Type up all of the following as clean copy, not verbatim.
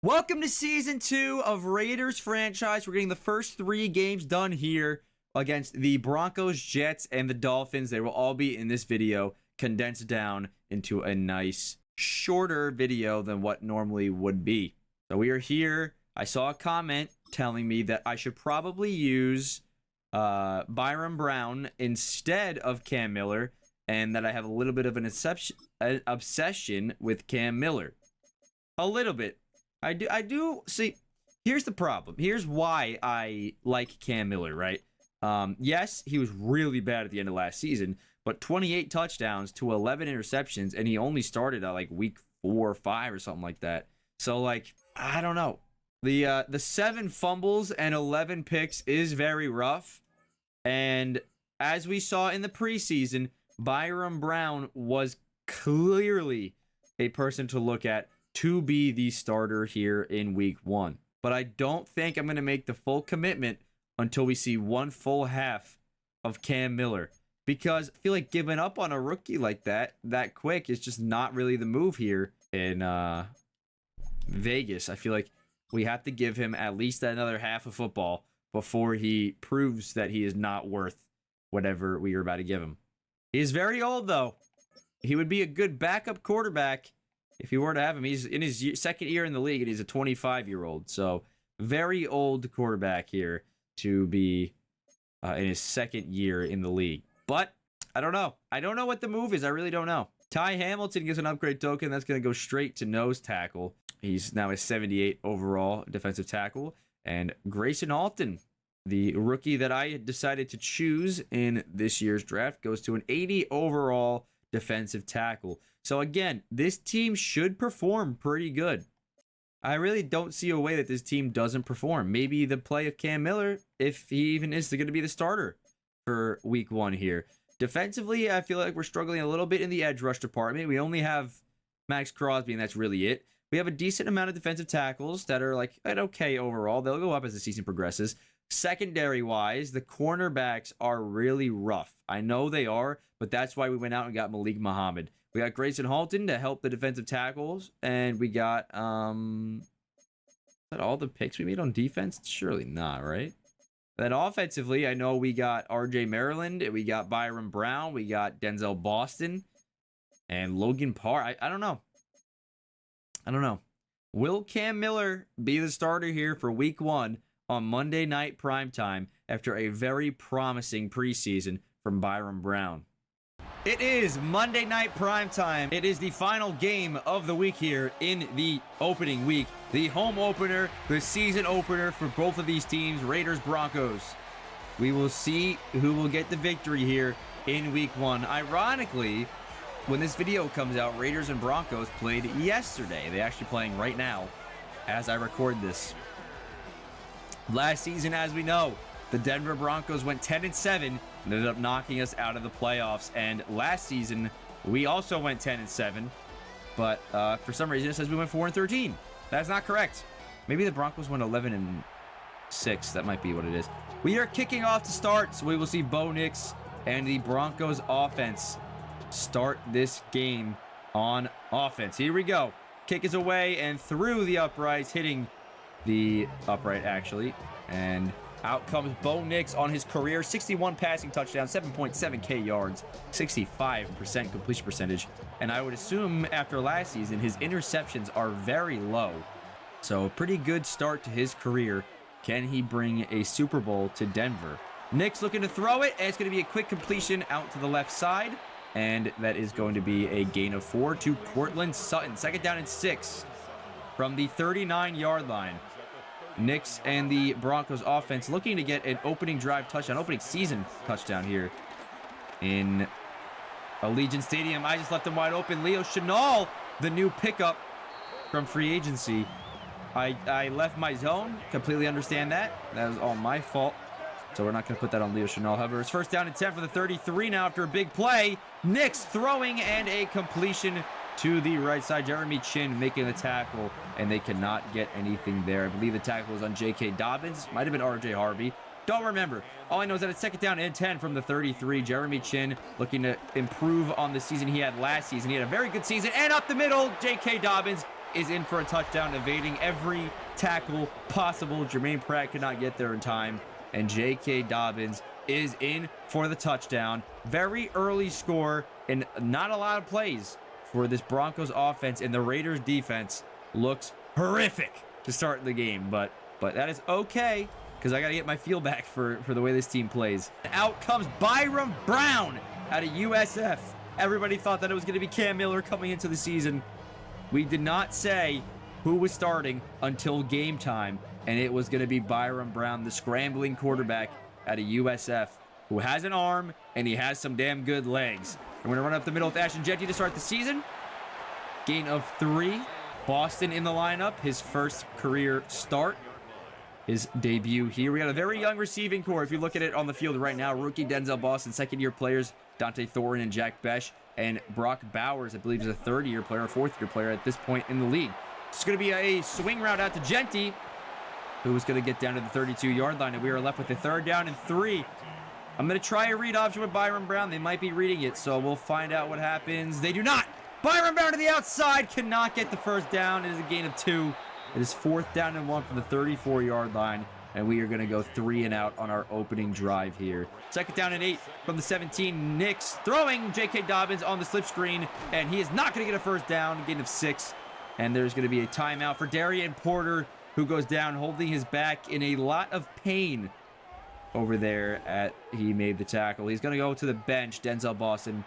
Welcome to Season 2 of Raiders franchise. We're getting the first 3 games done here against the Broncos, Jets, and the Dolphins. They will all be in this video, condensed down into a nice, shorter video than what normally would be. So we are here. I saw a comment telling me that I should probably use Byron Brown instead of Cam Miller, and that I have a little bit of an obsession with Cam Miller. A little bit. I do see. Here's the problem. Here's why I like Cam Miller, right? Yes, he was really bad at the end of last season, but 28 touchdowns to 11 interceptions, and he only started at like week 4 or 5 or something like that. So like, I don't know. The 7 fumbles and 11 picks is very rough, and as we saw in the preseason, Byron Brown was clearly a person to look at to be the starter here in week 1. But I don't think I'm going to make the full commitment until we see one full half of Cam Miller, because I feel like giving up on a rookie like that quick is just not really the move here in Vegas. I feel like we have to give him at least another half of football before he proves that he is not worth whatever we are about to give him. He is very old, though. He would be a good backup quarterback if he were to have him. He's in his second year in the league, and he's a 25-year-old. So, very old quarterback here to be in his second year in the league. But, I don't know. I don't know what the move is. I really don't know. Ty Hamilton gets an upgrade token. That's going to go straight to nose tackle. He's now a 78 overall defensive tackle. And Grayson Alton, the rookie that I decided to choose in this year's draft, goes to an 80 overall defensive tackle. So again, this team should perform pretty good. I really don't see a way that this team doesn't perform. Maybe the play of Cam Miller, if he even is going to be the starter for week 1 here. Defensively, I feel like we're struggling a little bit in the edge rush department. We only have Max Crosby, and that's really it. We have a decent amount of defensive tackles that are like an okay overall. They'll go up as the season progresses. Secondary-wise, the cornerbacks are really rough. I know they are, but that's why we went out and got Malik Muhammad. We got Grayson Halton to help the defensive tackles, and we got, is that all the picks we made on defense? Surely not, right? Then offensively, I know we got RJ Maryland, we got Byron Brown, we got Denzel Boston, and Logan Parr. I don't know. I don't know. Will Cam Miller be the starter here for week 1 on Monday night primetime after a very promising preseason from Byron Brown? It is Monday night primetime. It is the final game of the week here in the opening week. The home opener, the season opener for both of these teams, Raiders, Broncos. We will see who will get the victory here in week 1. Ironically, when this video comes out, Raiders and Broncos played yesterday. They're actually playing right now as I record this. Last season, as we know, the Denver Broncos went 10-7 and ended up knocking us out of the playoffs. And last season, we also went 10-7, but for some reason it says we went 4-13. That's not correct. Maybe the Broncos went 11-6. That might be what it is. We are kicking off to start, so we will see Bo Nix and the Broncos offense start this game on offense. Here we go. Kick is away and through the uprights, hitting the upright actually, and out comes Bo Nix on his career 61 passing touchdowns, 7.7K yards, 65% completion percentage. And I would assume after last season, his interceptions are very low. So pretty good start to his career. Can he bring a Super Bowl to Denver? Nix looking to throw it, and it's going to be a quick completion out to the left side. And that is going to be a gain of 4 to Cortland Sutton. 2nd down and 6 from the 39-yard line. Nix and the Broncos offense looking to get an opening drive touchdown, opening season touchdown here in Allegiant Stadium. I just left him wide open. Leo Chenal, the new pickup from free agency. I left my zone. Completely understand that. That was all my fault. So we're not going to put that on Leo Chenal. However, it's 1st down and 10 for the 33 now after a big play. Nix throwing and a completion to the right side. Jeremy Chin making the tackle, and they cannot get anything there. I believe the tackle was on J.K. Dobbins. Might have been R.J. Harvey. Don't remember. All I know is that it's 2nd down and 10 from the 33. Jeremy Chin looking to improve on the season he had last season. He had a very good season. And up the middle, J.K. Dobbins is in for a touchdown, evading every tackle possible. Jermaine Pratt could not get there in time, and J.K. Dobbins is in for the touchdown. Very early score and not a lot of plays for this Broncos offense, and the Raiders defense looks horrific to start the game, but that is okay, because I got to get my feel back for the way this team plays. Out comes Byron Brown out of USF. Everybody thought that it was going to be Cam Miller coming into the season. We did not say who was starting until game time, and it was going to be Byron Brown, the scrambling quarterback out of USF, who has an arm, and he has some damn good legs. And we're going to run up the middle with Ashton Jeanty to start the season. Gain of 3. Boston in the lineup, his first career start. His debut here. We got a very young receiving core. If you look at it on the field right now, rookie Denzel Boston, second-year players Dante Thorin and Jack Besh, and Brock Bowers, I believe, is a third-year player, or fourth-year player at this point in the league. It's going to be a swing route out to Jeanty, who is going to get down to the 32-yard line, and we are left with a 3rd down and 3. I'm going to try a read option with Byron Brown. They might be reading it, so we'll find out what happens. They do not. Byron Brown to the outside, cannot get the 1st down. It is a gain of 2. It is 4th down and 1 from the 34-yard line, and we are going to go 3 and out on our opening drive here. 2nd down and 8 from the 17. Nix throwing J.K. Dobbins on the slip screen, and he is not going to get a 1st down. Gain of 6, and there's going to be a timeout for Darian Porter, who goes down holding his back in a lot of pain over there at he made the tackle. He's going to go to the bench. Denzel Boston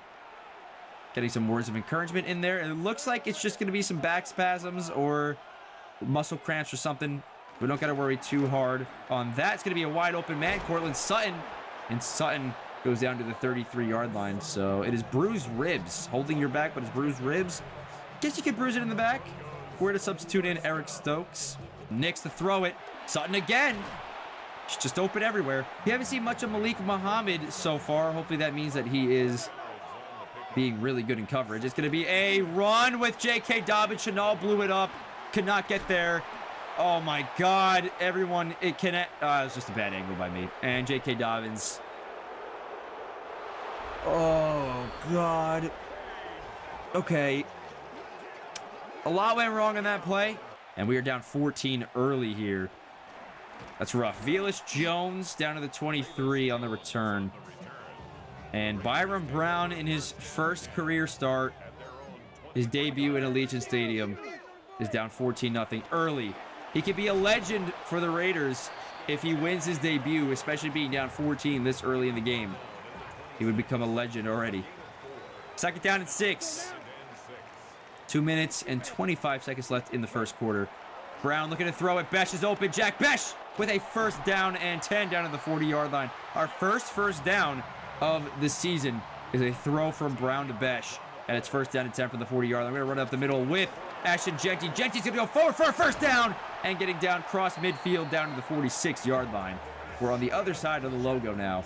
getting some words of encouragement in there. And it looks like it's just going to be some back spasms or muscle cramps or something. We don't got to worry too hard on that. It's going to be a wide open man, Cortland Sutton. And Sutton goes down to the 33-yard line. So it is bruised ribs. Holding your back, but it's bruised ribs. Guess you could bruise it in the back. We're to substitute in Eric Stokes. Nix to throw it. Sutton again. It's just open everywhere. We haven't seen much of Malik Muhammad so far. Hopefully that means that he is being really good in coverage. It's going to be a run with J.K. Dobbins. Chanel blew it up. Could not get there. Oh my God. Everyone, it was just a bad angle by me. And J.K. Dobbins. Oh God. Okay. A lot went wrong on that play. And we are down 14 early here. That's rough. Velus Jones down to the 23 on the return. And Byron Brown in his first career start, his debut in Allegiant Stadium, is down 14-0 early. He could be a legend for the Raiders if he wins his debut, especially being down 14 this early in the game. He would become a legend already. 2nd down and 6. 2 minutes and 25 seconds left in the first quarter. Brown looking to throw it. Besh is open. Jack Besh with a 1st down and 10 down to the 40-yard line. Our first down of the season is a throw from Brown to Besh. And it's 1st down and 10 from the 40-yard line. We're going to run up the middle with Ashton Jeanty. Jeanty's going to go forward for a 1st down and getting down cross midfield down to the 46-yard line. We're on the other side of the logo now.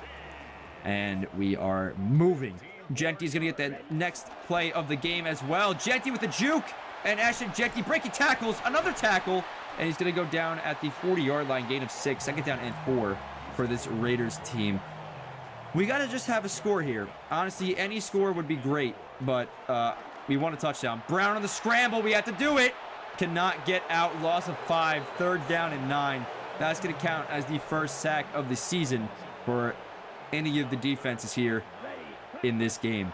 And we are moving. Jeanty's going to get the next play of the game as well. Jeanty with the juke. And Ashton Jeanty breaking tackles. Another tackle. And he's going to go down at the 40-yard line. Gain of 6. 2nd down and 4 for this Raiders team. We got to just have a score here. Honestly, any score would be great. But we want a touchdown. Brown on the scramble. We have to do it. Cannot get out. Loss of 5. 3rd down and 9. That's going to count as the first sack of the season for any of the defenses here in this game.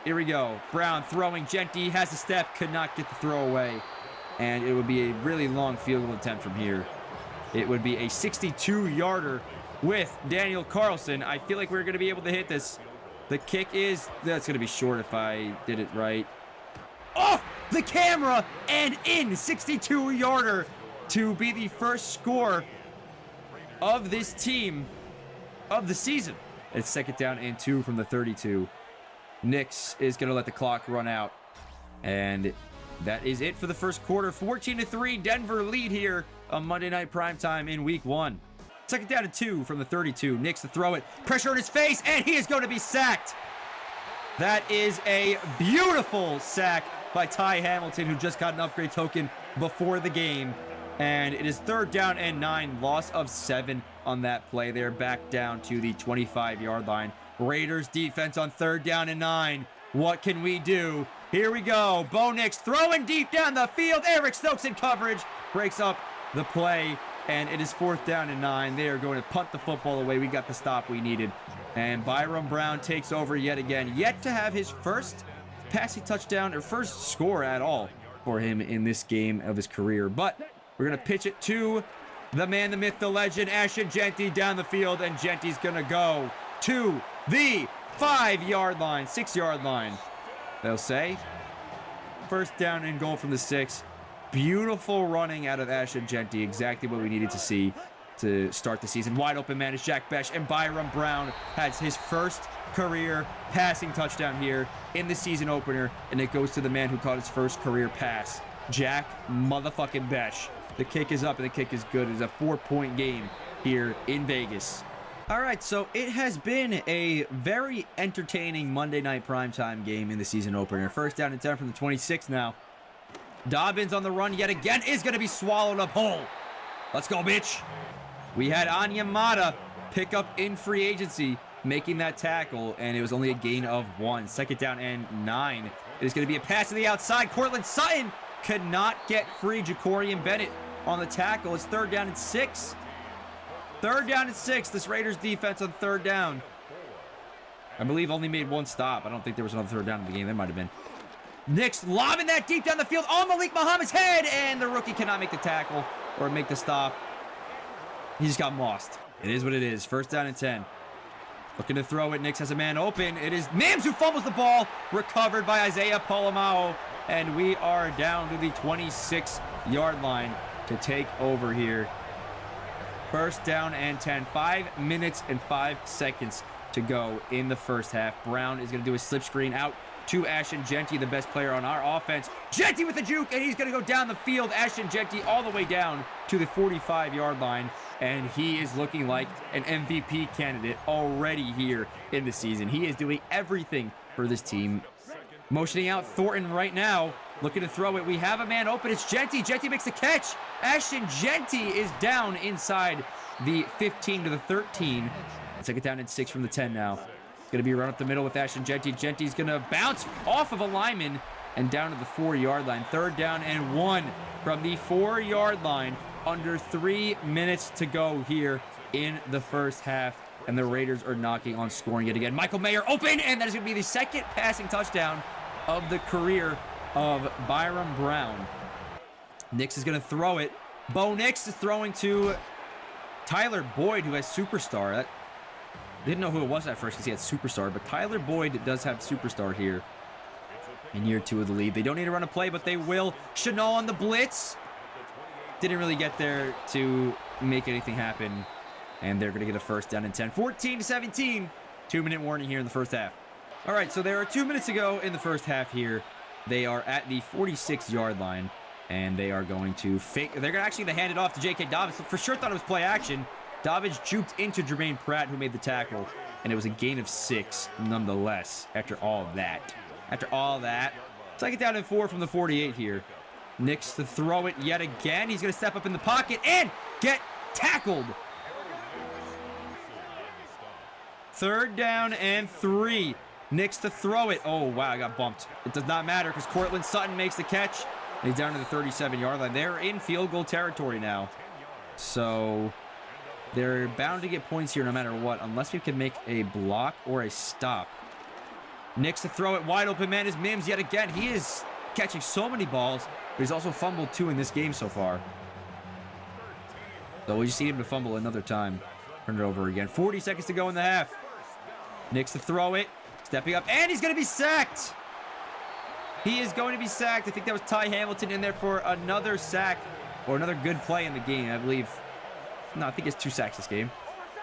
Here we go. Brown throwing. Jeanty has a step. Could not get the throw away. And it would be a really long field goal attempt from here. It would be a 62-yarder with Daniel Carlson. I feel like we're going to be able to hit this. The kick is... That's going to be short if I did it right. Off the camera and in. 62-yarder to be the first score of this team of the season. It's 2nd down and 2 from the 32. Nix is going to let the clock run out. And that is it for the first quarter. 14-3, Denver lead here on Monday Night Primetime in Week 1. 2nd down and 2 from the 32. Nix to throw it. Pressure in his face, and he is going to be sacked. That is a beautiful sack by Ty Hamilton, who just got an upgrade token before the game. And it is 3rd down and 9. Loss of 7 on that play. They're back down to the 25-yard line. Raiders defense on 3rd down and 9. What can we do? Here we go. Bo Nix throwing deep down the field. Eric Stokes in coverage. Breaks up the play. And it is 4th down and 9. They are going to punt the football away. We got the stop we needed. And Byron Brown takes over yet again. Yet to have his first passing touchdown or first score at all for him in this game of his career. But we're going to pitch it to the man, the myth, the legend, Ashton Jeanty down the field. And Jeanty's going to go to the 5-yard line, 6-yard line. They'll say 1st down and goal from the 6. Beautiful running out of Ashton Jeanty. Exactly what we needed to see to start the season. Wide open man is Jack Besh, and Byron Brown has his first career passing touchdown here in the season opener, and it goes to the man who caught his first career pass, Jack motherfucking Besh. The kick is up, and the kick is good. It's a 4-point game here in Vegas. All right, so it has been a very entertaining Monday night primetime game in the season opener. 1st down and 10 from the 26 now. Dobbins on the run yet again is going to be swallowed up whole. Let's go, bitch. We had Onyemata pick up in free agency, making that tackle, and it was only a gain of 1. 2nd down and 9. It is going to be a pass to the outside. Cortland Sutton could not get free. Jacorian Bennett on the tackle. It's 3rd down and 6. 3rd down and 6. This Raiders defense on 3rd down. I believe only made 1 stop. I don't think there was another 3rd down in the game. There might have been. Nix lobbing that deep down the field on Malik Muhammad's head, and the rookie cannot make the tackle or make the stop. He just got mossed. It is what it is. 1st down and 10. Looking to throw it. Nix has a man open. It is Mims who fumbles the ball. Recovered by Isaiah Polamalu, and we are down to the 26-yard line to take over here. 1st down and 10. 5 minutes and 5 seconds to go in the first half. Brown is going to do a slip screen out to Ashton Jeanty, the best player on our offense. Jeanty with the juke, and he's going to go down the field. Ashton Jeanty all the way down to the 45-yard line, and he is looking like an MVP candidate already here in the season. He is doing everything for this team. Motioning out Thornton right now, looking to throw it. We have a man open. It's Jeanty. Jeanty makes the catch. Ashton Jeanty is down inside the 15 to the 13. 2nd down and 6 from the 10 now. It's going to be run up the middle with Ashton Jeanty. Jeanty's going to bounce off of a lineman and down to the 4-yard line. 3rd down and 1 from the 4-yard line. Under 3 minutes to go here in the first half. And the Raiders are knocking on scoring yet again. Michael Mayer open, and that is going to be the 2nd passing touchdown of the career of Byron Brown. Nix is going to throw it. Bo Nix is throwing to Tyler Boyd, who has Superstar. Didn't know who it was at first because he had Superstar, but Tyler Boyd does have Superstar here in year 2 of the league. They don't need to run a play, but they will. Chanel on the blitz. Didn't really get there to make anything happen, and they're going to get a 1st down and 10. 14-17. 2-minute warning here in the first half. All right, so there are 2 minutes to go in the first half here. They are at the 46-yard line, and they are going to fake. They're actually going to hand it off to J.K. Dobbins. For sure thought it was play action. Dobbins juked into Jermaine Pratt, who made the tackle, and it was a gain of 6 nonetheless after all of that. 2nd down and 4 from the 48 here. Nix to throw it yet again. He's going to step up in the pocket and get tackled. 3rd down and 3. Nix to throw it. Oh, wow, I got bumped. It does not matter because Cortland Sutton makes the catch. And he's down to the 37-yard line. They're in field goal territory now. So they're bound to get points here no matter what, unless we can make a block or a stop. Nix to throw it. Wide open man is Mims yet again. He is catching so many balls, but he's also fumbled 2 in this game so far. So we just need him to fumble another time. Turn it over again. 40 seconds to go in the half. Nix to throw it. Stepping up, and he's going to be sacked. He is going to be sacked. I think that was Ty Hamilton in there for another sack or another good play in the game, I believe. No, I think it's 2 sacks this game.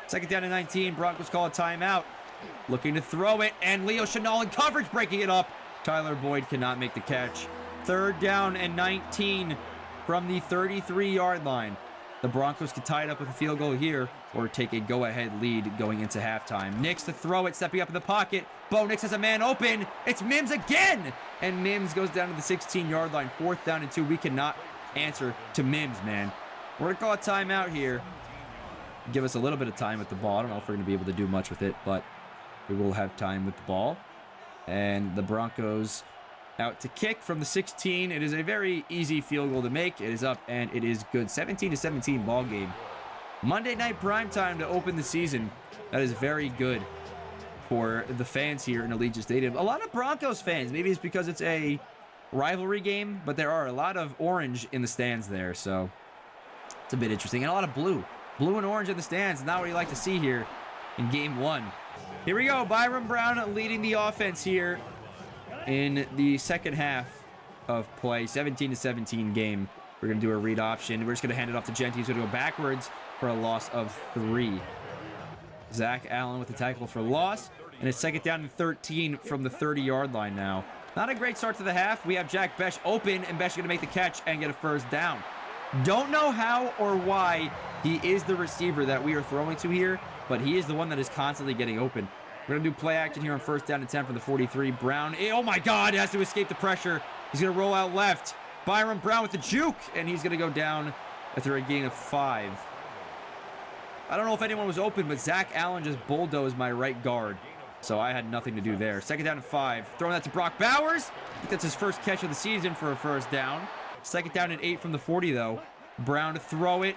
2nd down and 19. Broncos call a timeout. Looking to throw it, and Leo Chenal in coverage breaking it up. Tyler Boyd cannot make the catch. 3rd down and 19 from the 33-yard line. The Broncos can tie it up with a field goal here or take a go-ahead lead going into halftime. Nix to throw it, stepping up in the pocket. Bo Nix has a man open. It's Mims again. And Mims goes down to the 16-yard line. 4th down and 2. We cannot answer to Mims, man. We're going to call a timeout here. Give us a little bit of time with the ball. I don't know if we're going to be able to do much with it, but we will have time with the ball. And the Broncos Out to kick from the 16. It is a very easy field goal to make. It is up, and it is good. 17-17 ball game. Monday night primetime to open the season. That is very good for the fans here in Allegiant Stadium. A lot of Broncos fans. Maybe it's because it's a rivalry game, but there are a lot of orange in the stands there, so it's a bit interesting. And a lot of blue. Blue and orange in the stands. Not what you like to see here in game one. Here we go. Byron Brown leading the offense here in the second half of play. 17-17 game. We're going to do a read option. We're just going to hand it off to Genty. He's going to go backwards for a loss of 3. Zach Allen with the tackle for loss. And it's second down and 13 from the 30-yard line now. Not a great start to the half. We have Jack Bech open, and Bech is going to make the catch and get a first down. Don't know how or why he is the receiver that we are throwing to here, but he is the one that is constantly getting open. We're going to do play action here on first down and 10 from the 43. Brown, oh my God, has to escape the pressure. He's going to roll out left. Byron Brown with the juke, and he's going to go down after a gain of 5. I don't know if anyone was open, but Zach Allen just bulldozed my right guard. So I had nothing to do there. Second down and 5. Throwing that to Brock Bowers. I think that's his first catch of the season for a first down. Second down and 8 from the 40, though. Brown to throw it.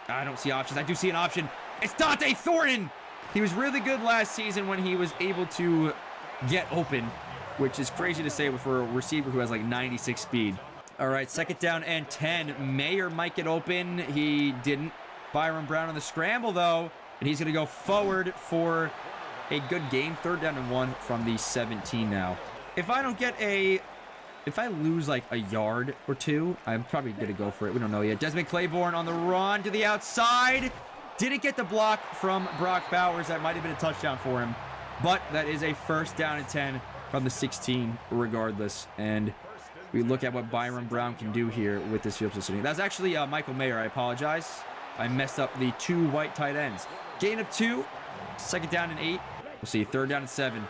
I don't see options. I do see an option. It's Dante Thornton. He was really good last season when he was able to get open, which is crazy to say for a receiver who has like 96 speed. All right, second down and 10. Mayer might get open. He didn't. Byron Brown on the scramble, though, and he's going to go forward for a good gain. Third down and 1 from the 17 now. If I lose like a yard or 2, I'm probably going to go for it. We don't know yet. Desmond Claiborne on the run to the outside. Didn't get the block from Brock Bowers. That might have been a touchdown for him, but that is a first down and 10 from the 16 regardless. And we look at what Byron Brown can do here with this field positioning. That's actually Michael Mayer. I apologize. I messed up the 2 white tight ends. Gain of 2. Second down and 8. We'll see. Third down and 7.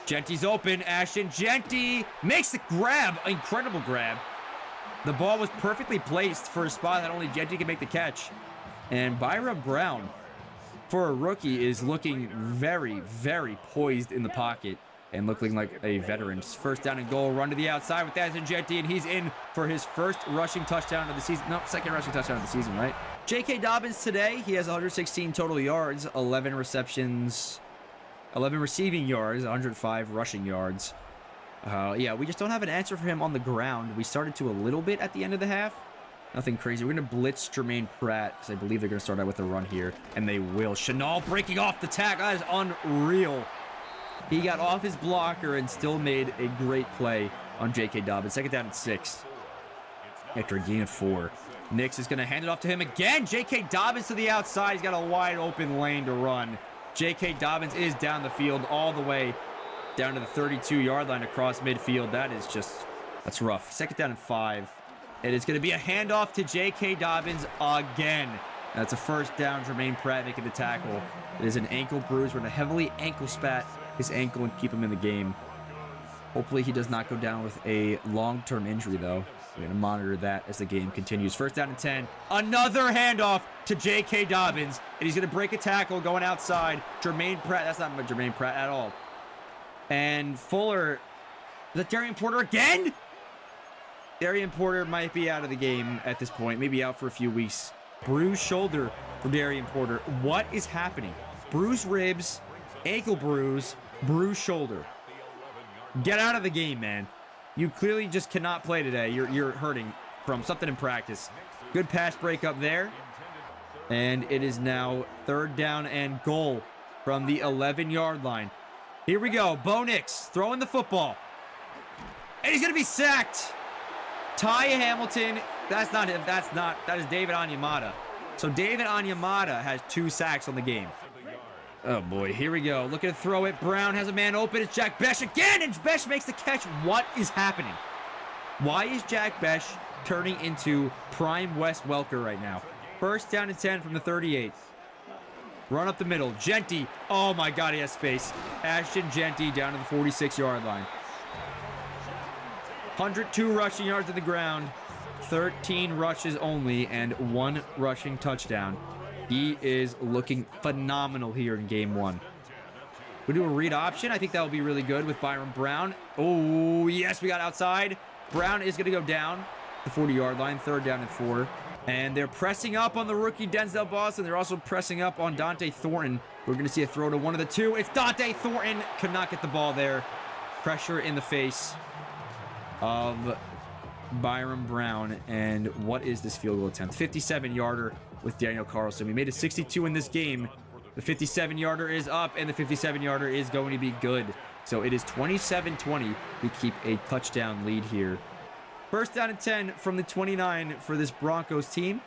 Genty's open. Ashton Genty makes the grab. Incredible grab. The ball was perfectly placed for a spot that only Genty can make the catch. And Byron Brown, for a rookie, is looking very, very poised in the pocket and looking like a veteran. First down and goal. Run to the outside with Ashton Genty, and he's in for his first rushing touchdown of the season. No, second rushing touchdown of the season, right? J.K. Dobbins today, he has 116 total yards, 11 receptions, 11 receiving yards, 105 rushing yards. Yeah, we just don't have an answer for him on the ground. We started to a little bit at the end of the half. Nothing crazy. We're going to blitz Jermaine Pratt because I believe they're going to start out with a run here, and they will. Chenal breaking off the tackle. That is unreal. He got off his blocker and still made a great play on J.K. Dobbins. Second down and 6 after a gain of 4. Nix is going to hand it off to him again. J.K. Dobbins to the outside. He's got a wide open lane to run. J.K. Dobbins is down the field all the way down to the 32-yard line across midfield. That's rough. Second down and 5. It is going to be a handoff to J.K. Dobbins again. That's a first down. Jermaine Pratt making the tackle. It is an ankle bruise. We're going to heavily ankle spat his ankle and keep him in the game. Hopefully he does not go down with a long-term injury, though. We're going to monitor that as the game continues. First down and 10. Another handoff to J.K. Dobbins. And he's going to break a tackle going outside. Jermaine Pratt. That's not Jermaine Pratt at all. And Fuller. Is that Darian Porter again? Darian Porter might be out of the game at this point. Maybe out for a few weeks. Bruised shoulder for Darian Porter. What is happening? Bruised ribs, ankle bruise, bruised shoulder. Get out of the game, man. You clearly just cannot play today. You're hurting from something in practice. Good pass breakup there. And it is now third down and goal from the 11-yard line. Here we go. Bo Nix throwing the football. And he's going to be sacked. Ty Hamilton. That's not him. That is David Onyemata. So David Onyemata has 2 sacks on the game. Oh, boy. Here we go. Looking to throw it. Brown has a man open. It's Jack Bech again, and Bech makes the catch. What is happening? Why is Jack Bech turning into prime Wes Welker right now? First down and 10 from the 38. Run up the middle. Genty. Oh, my God, he has space. Ashton Genty down to the 46-yard line. 102 rushing yards to the ground. 13 rushes only, and 1 rushing touchdown. He is looking phenomenal here in game 1. We'll do a read option. I think that will be really good with Byron Brown. Oh, yes, we got outside. Brown is going to go down the 40-yard line, 3rd down and 4. And they're pressing up on the rookie Denzel Boston. They're also pressing up on Dante Thornton. We're going to see a throw to one of the two. It's Dante Thornton. Could not get the ball there. Pressure in the face of Byron Brown. And what is this field goal attempt? 57-yarder with Daniel Carlson. We made a 62 in this game. The 57-yarder is up, and the 57-yarder is going to be good. So it is 27-20. We keep a touchdown lead here. 1st down and 10 from the 29 for this Broncos team.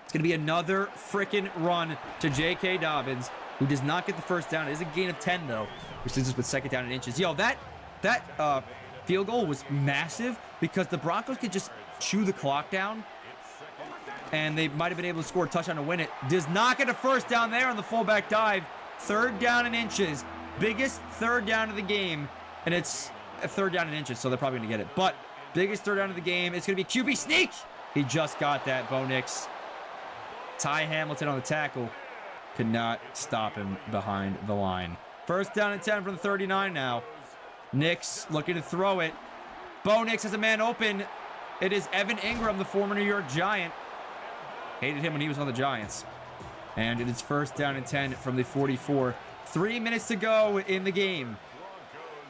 It's going to be another freaking run to J.K. Dobbins, who does not get the 1st down. It is a gain of 10, though, which leaves us with 2nd down and inches. Yo, that field goal was massive because the Broncos could just chew the clock down, and they might have been able to score a touchdown to win it. Does not get a 1st down there on the fullback dive. 3rd down and inches. Biggest 3rd down of the game, and it's a 3rd down and inches, so they're probably going to get it. But biggest 3rd down of the game. It's going to be QB sneak. He just got that, Bo Nix. Ty Hamilton on the tackle. Could not stop him behind the line. 1st down and 10 from the 39 now. Nix looking to throw it. Bo Nix has a man open. It is Evan Ingram, the former New York Giant. Hated him when he was on the Giants. And it is 1st down and 10 from the 44. 3 minutes to go in the game.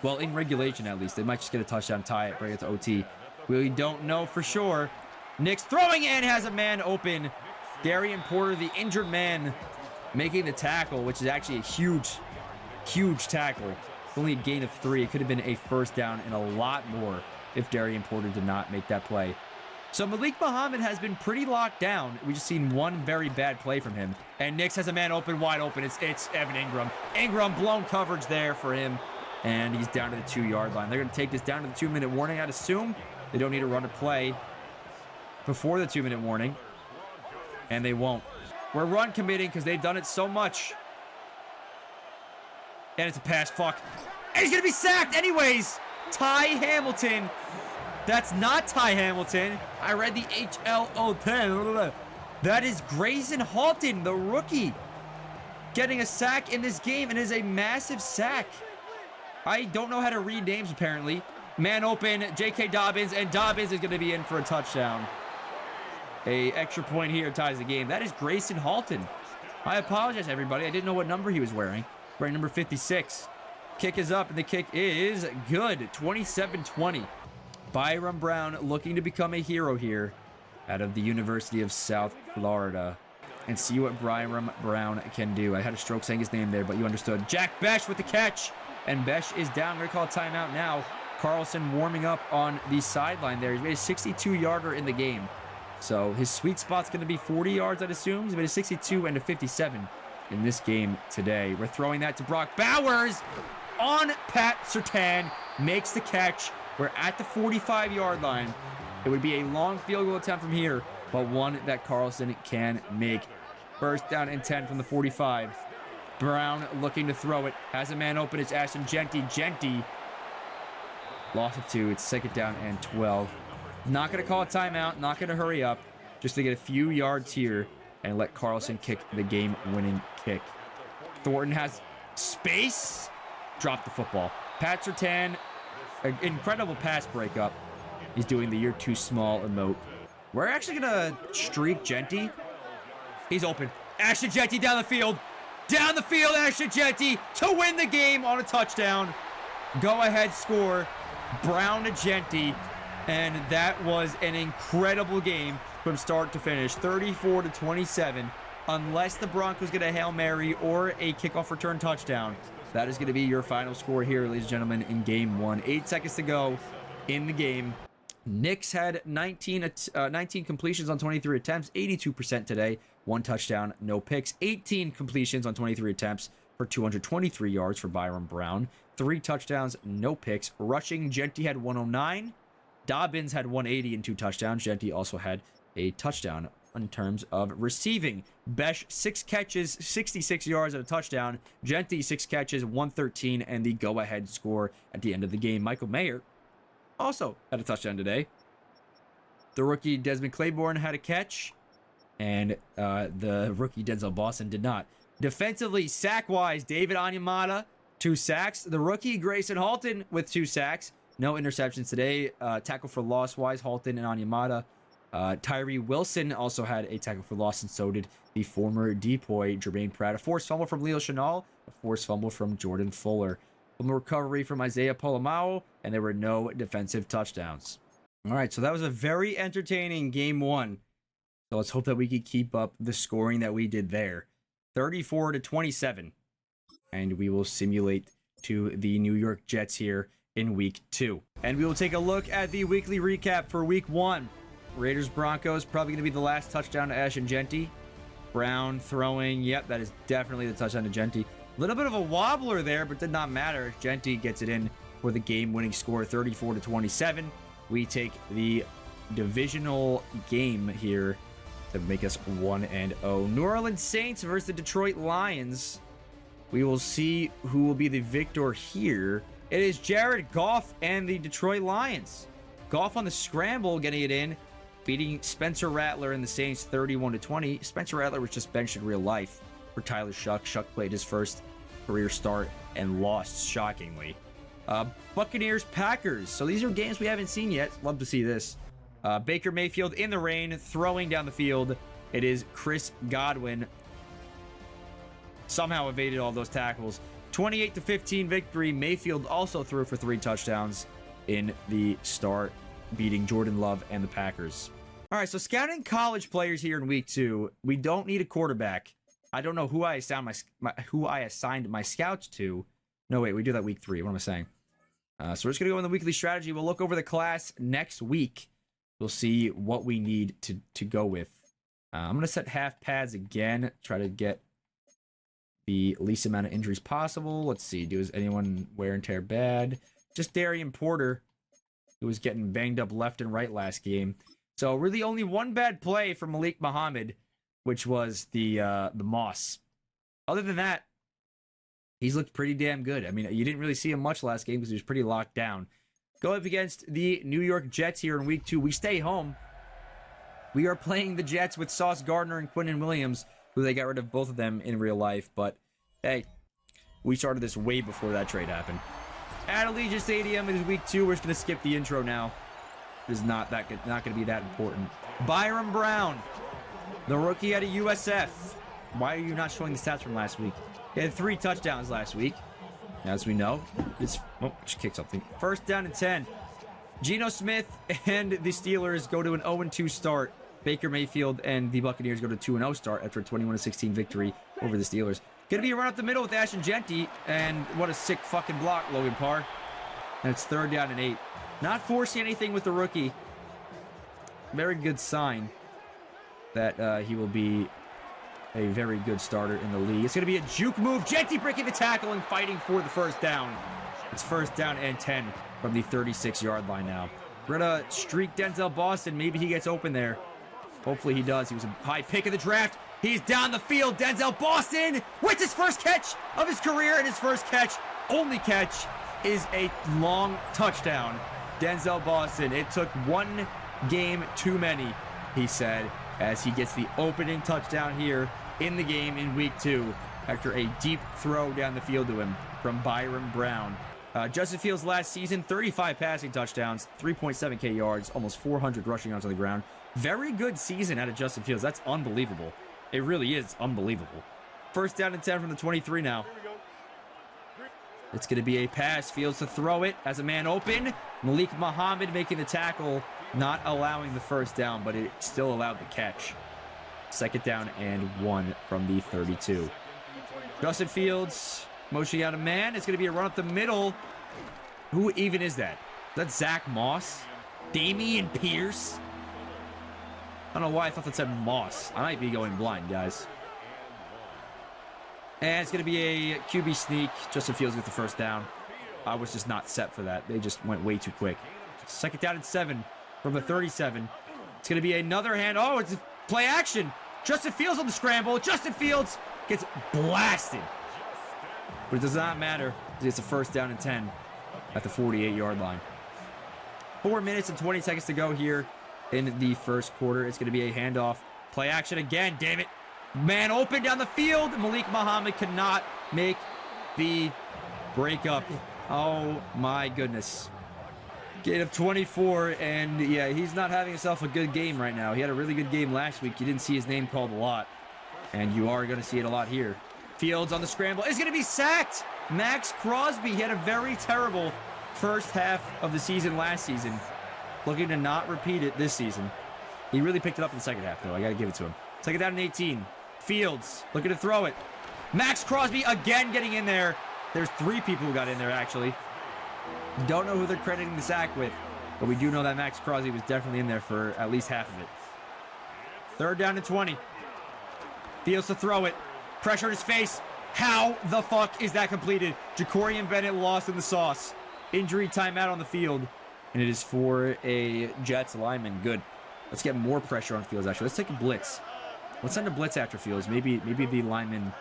Well, in regulation, at least. They might just get a touchdown, tie it, bring it to OT. We don't know for sure. Nix throwing in, has a man open. Darian Porter, the injured man, making the tackle, which is actually a huge, huge tackle. Only a gain of 3. It could have been a 1st down and a lot more if Darian Porter did not make that play. So Malik Muhammad has been pretty locked down. We just seen one very bad play from him. And Nix has a man open, wide open. It's Evan Ingram. Ingram, blown coverage there for him. And he's down to the 2-yard line. They're going to take this down to the 2-minute warning, I'd assume. They don't need to run a play before the 2-minute warning. And they won't. We're run committing because they've done it so much. And it's a pass, fuck. And he's going to be sacked anyways. Ty Hamilton. That's not Ty Hamilton. I read the HLO10. That is Grayson Halton, the rookie, getting a sack in this game. And it is a massive sack. I don't know how to read names, apparently. Man open, J.K. Dobbins, and Dobbins is going to be in for a touchdown. A extra point here ties the game. That is Grayson Halton. I apologize, everybody. I didn't know what number he was wearing. Wearing number 56. Kick is up, and the kick is good. 27-20. Byron Brown looking to become a hero here out of the University of South Florida. And see what Byron Brown can do. I had a stroke saying his name there, but you understood. Jack Besh with the catch. And Besh is down. We're going to call a timeout now. Carlson warming up on the sideline there. He's made a 62-yarder in the game. So his sweet spot's going to be 40 yards, I'd assume. He's made a 62 and a 57 in this game today. We're throwing that to Brock Bowers on Pat Surtain. Makes the catch. We're at the 45-yard line. It would be a long field goal attempt from here, but one that Carlson can make. 1st down and 10 from the 45. Brown looking to throw it. Has a man open. It's Ashton Genty. Genty. Loss of 2. It's 2nd down and 12. Not going to call a timeout. Not going to hurry up. Just to get a few yards here and let Carlson kick the game-winning kick. Thornton has space. Drop the football. Pat Surtain. Incredible pass breakup. He's doing the "you're too small" emote. We're actually going to streak Genty. He's open. Ashton Genty down the field. Down the field, Ashton Genty to win the game on a touchdown. Go-ahead score. Brown to Genty. And that was an incredible game from start to finish. 34-27. Unless the Broncos get a Hail Mary or a kickoff return touchdown, that is going to be your final score here, ladies and gentlemen, in game 1. 8 seconds to go in the game. Nix had 19 completions on 23 attempts, 82% today. 1 touchdown, no picks. 18 completions on 23 attempts for 223 yards for Byron Brown. 3 touchdowns, no picks. Rushing, Genty had 109. Dobbins had 180 and 2 touchdowns. Genty also had a touchdown in terms of receiving. Besh, 6 catches, 66 yards and a touchdown. Genty, 6 catches, 113, and the go-ahead score at the end of the game. Michael Mayer also had a touchdown today. The rookie Desmond Claiborne had a catch, and the rookie Denzel Boston did not. Defensively, sack-wise, David Onyemata 2 sacks. The rookie, Grayson Halton, with 2 sacks. No interceptions today. Tackle for loss-wise, Halton and Onyemata. Tyree Wilson also had a tackle for loss, and so did the former Depoy, Jermaine Pratt. A forced fumble from Leo Chenal. A forced fumble from Jordan Fuller. From a recovery from Isaiah Polamalu, and there were no defensive touchdowns. All right, so that was a very entertaining game 1. So let's hope that we can keep up the scoring that we did there. 34-27. And we will simulate to the New York Jets here in week 2. And we will take a look at the weekly recap for week 1. Raiders Broncos, probably going to be the last touchdown to Ashton Genty. Brown throwing, yep, that is definitely the touchdown to Genty. A little bit of a wobbler there, but did not matter. Genty gets it in for the game-winning score, 34-27. We take the divisional game here to make us 1-0. New Orleans Saints versus the Detroit Lions. We will see who will be the victor here. It is Jared Goff and the Detroit Lions. Goff on the scramble, getting it in, beating Spencer Rattler and the Saints 31-20. Spencer Rattler was just benched in real life for Tyler Shuck. Shuck played his first career start and lost, shockingly. Buccaneers Packers. So these are games we haven't seen yet. Love to see this. Baker Mayfield in the rain, throwing down the field. It is Chris Godwin. Somehow evaded all those tackles. 28-15 victory. Mayfield also threw for 3 touchdowns in the start, beating Jordan Love and the Packers. All right, so scouting college players here in week 2. We don't need a quarterback. I don't know who I assigned my scouts to. No, wait, we do that week 3. What am I saying? So we're just going to go in the weekly strategy. We'll look over the class next week. We'll see what we need to go with. I'm going to set half pads again. Try to get the least amount of injuries possible. Let's see. Does anyone wear and tear bad? Just Darian Porter, who was getting banged up left and right last game. So really only one bad play from Malik Muhammad, which was the Moss. Other than that, he's looked pretty damn good. I mean, you didn't really see him much last game because he was pretty locked down. Go up against the New York Jets here in week 2. We stay home. We are playing the Jets with Sauce Gardner and Quinnen Williams, who they got rid of both of them in real life. But, hey, we started this way before that trade happened. At Allegiant Stadium, it is week 2. We're just going to skip the intro now. It's not going to be that important. Byron Brown, the rookie out of USF. Why are you not showing the stats from last week? He had 3 touchdowns last week. As we know, just kick something. 1st down and 10. Geno Smith and the Steelers go to an 0-2 start. Baker Mayfield and the Buccaneers go to 2-0 start after a 21-16 victory over the Steelers. Gonna be a run up the middle with Ashton Genty, and what a sick fucking block, Logan Parr. And it's 3rd down and 8. Not forcing anything with the rookie. Very good sign that he will be a very good starter in the league. It's going to be a juke move. Genty breaking the tackle and fighting for the 1st down. It's 1st down and 10 from the 36-yard line now. We're going to streak Denzel Boston. Maybe he gets open there. Hopefully he does. He was a high pick of the draft. He's down the field. Denzel Boston with his first catch of his career, and his first catch, only catch, is a long touchdown. Denzel Boston. It took 1 game too many, he said, as he gets the opening touchdown here in the game in week 2 after a deep throw down the field to him from Byron Brown. Justin Fields last season, 35 passing touchdowns, 3.7K yards, almost 400 rushing yards on the ground. Very good season out of Justin Fields. That's unbelievable. It really is unbelievable. 1st down and 10 from the 23 now. It's going to be a pass. Fields to throw it as a man open. Malik Muhammad making the tackle, not allowing the 1st down, but it still allowed the catch. 2nd down and 1 from the 32. Justin Fields motioning out a man. It's going to be a run up the middle. Who even is that? Is that Zach Moss? Damian Pierce? I don't know why I thought that said Moss. I might be going blind, guys. And it's going to be a QB sneak. Justin Fields with the 1st down. I was just not set for that. They just went way too quick. 2nd down and 7 from the 37. It's going to be another hand. Oh, it's play action. Justin Fields on the scramble. Justin Fields gets blasted. But it does not matter. It's a 1st down and 10 at the 48-yard line. 4 minutes and 20 seconds to go here in the 1st quarter. It's going to be a handoff. Play action again. Damn it. Man open down the field. Malik Muhammad cannot make the break up. Oh my goodness. Gain of 24, and yeah, he's not having himself a good game right now. He had a really good game last week. You didn't see his name called a lot, and you are going to see it a lot here. Fields on the scramble is going to be sacked. Max Crosby, he had a very terrible first half of the season last season. Looking to not repeat it this season. He really picked it up in the second half, though. I got to give it to him. Second down and 18. Fields looking to throw it. Max Crosby again getting in there. There's 3 people who got in there, actually. Don't know who they're crediting the sack with, but we do know that Max Crosby was definitely in there for at least half of it. Third down and 20. Fields to throw it. Pressure in his face. How the fuck is that completed? Jacorian Bennett lost in the sauce. Injury timeout on the field. And it is for a Jets lineman. Good. Let's get more pressure on Fields, actually. Let's take a blitz. Let's send a blitz after Fields. Maybe the lineman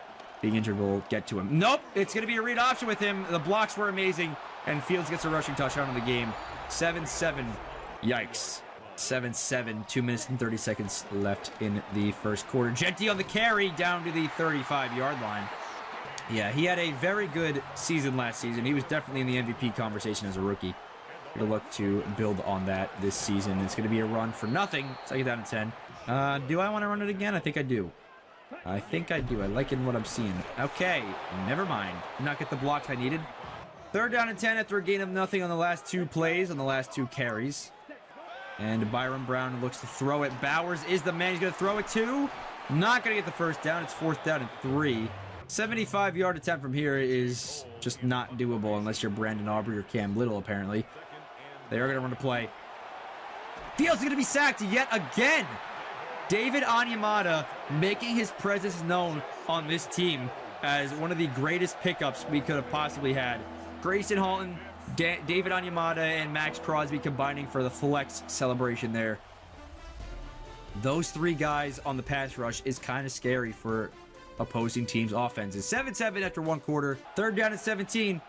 being injured will get to him. Nope. It's going to be a read option with him. The blocks were amazing. And Fields gets a rushing touchdown in the game. 7-7. Yikes. 7-7. 2 minutes and 30 seconds left in the first quarter. Genty on the carry down to the 35-yard line. Yeah, he had a very good season last season. He was definitely in the MVP conversation as a rookie. Going to look to build on that this season. It's going to be a run for nothing. Second down and 10. Do I want to run it again? I think I do. I think I do. I like what I'm seeing. Okay, never mind. Did not get the blocks I needed. Third down and 10 after a gain of nothing on the last 2 plays, on the last 2 carries. And Byron Brown looks to throw it. Bowers is the man. He's going to throw it to. Not going to get the first down. It's 4th down and 3. 75-yard attempt from here is just not doable unless you're Brandon Aubrey or Cam Little, apparently. They are going to run the play. Fields is going to be sacked yet again. David Onyemata making his presence known on this team as one of the greatest pickups we could have possibly had. Grayson Halton, David Onyemata, and Max Crosby combining for the flex celebration there. Those 3 guys on the pass rush is kind of scary for opposing teams' offenses. 7-7 after 1 quarter. Third down and 17.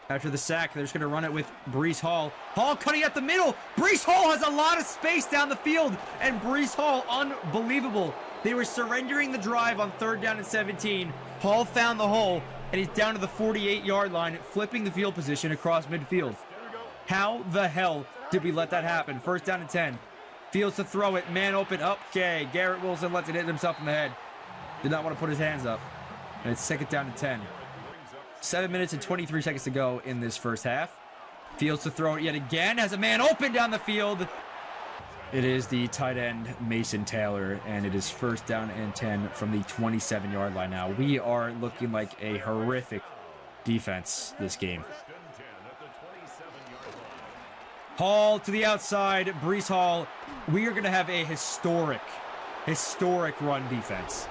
After the sack, they're just going to run it with Breece Hall. Hall cutting at the middle. Breece Hall has a lot of space down the field. And Breece Hall, unbelievable. They were surrendering the drive on third down and 17. Hall found the hole, and he's down to the 48-yard line, flipping the field position across midfield. How the hell did we let that happen? First down and 10. Fields to throw it. Man open. Okay, Garrett Wilson lets it hit himself in the head. Did not want to put his hands up. And it's second down and 10. 7 minutes and 23 seconds to go in this first half. Fields to throw it yet again. Has a man open down the field. It is the tight end, Mason Taylor, and it is first down and 10 from the 27-yard line now. We are looking like a horrific defense this game. Hall to the outside. Breece Hall. We are going to have a historic run defense.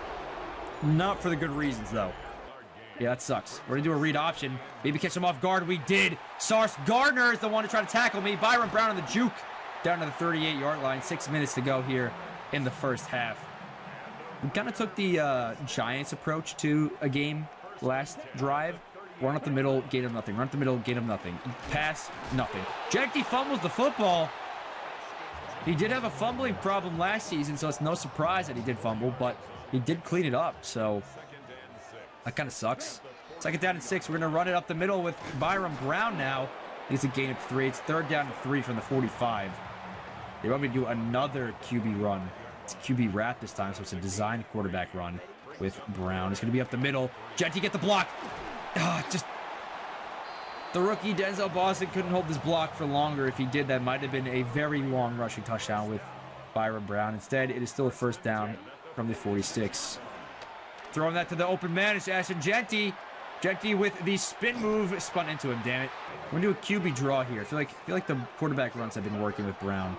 Not for the good reasons, though. Yeah, that sucks. We're going to do a read option. Maybe catch him off guard. We did. Sauce Gardner is the one to try to tackle me. Byron Brown on the juke. Down to the 38-yard line. 6 minutes to go here in the first half. We kind of took the Giants approach to a game last drive. Run up the middle, gain of nothing. Run up the middle, gain of nothing. Pass, nothing. Jackie fumbles the football. He did have a fumbling problem last season, so it's no surprise that he did fumble, but he did clean it up, so that kind of sucks. Second down and 6. We're going to run it up the middle with Byron Brown now. It's a gain of 3. It's third down and 3 from the 45. They want me to do another QB run. It's a QB wrap this time, so it's a designed quarterback run with Brown. It's going to be up the middle. Jetty get the block. Just the rookie Denzel Boston couldn't hold this block for longer. If he did, that might have been a very long rushing touchdown with Byron Brown. Instead, it is still a first down from the 46. Throwing that to the open man. It's Ashton Genty. Genty with the spin move. Spun into him, damn it. We're going to do a QB draw here. I feel like the quarterback runs have been working with Brown.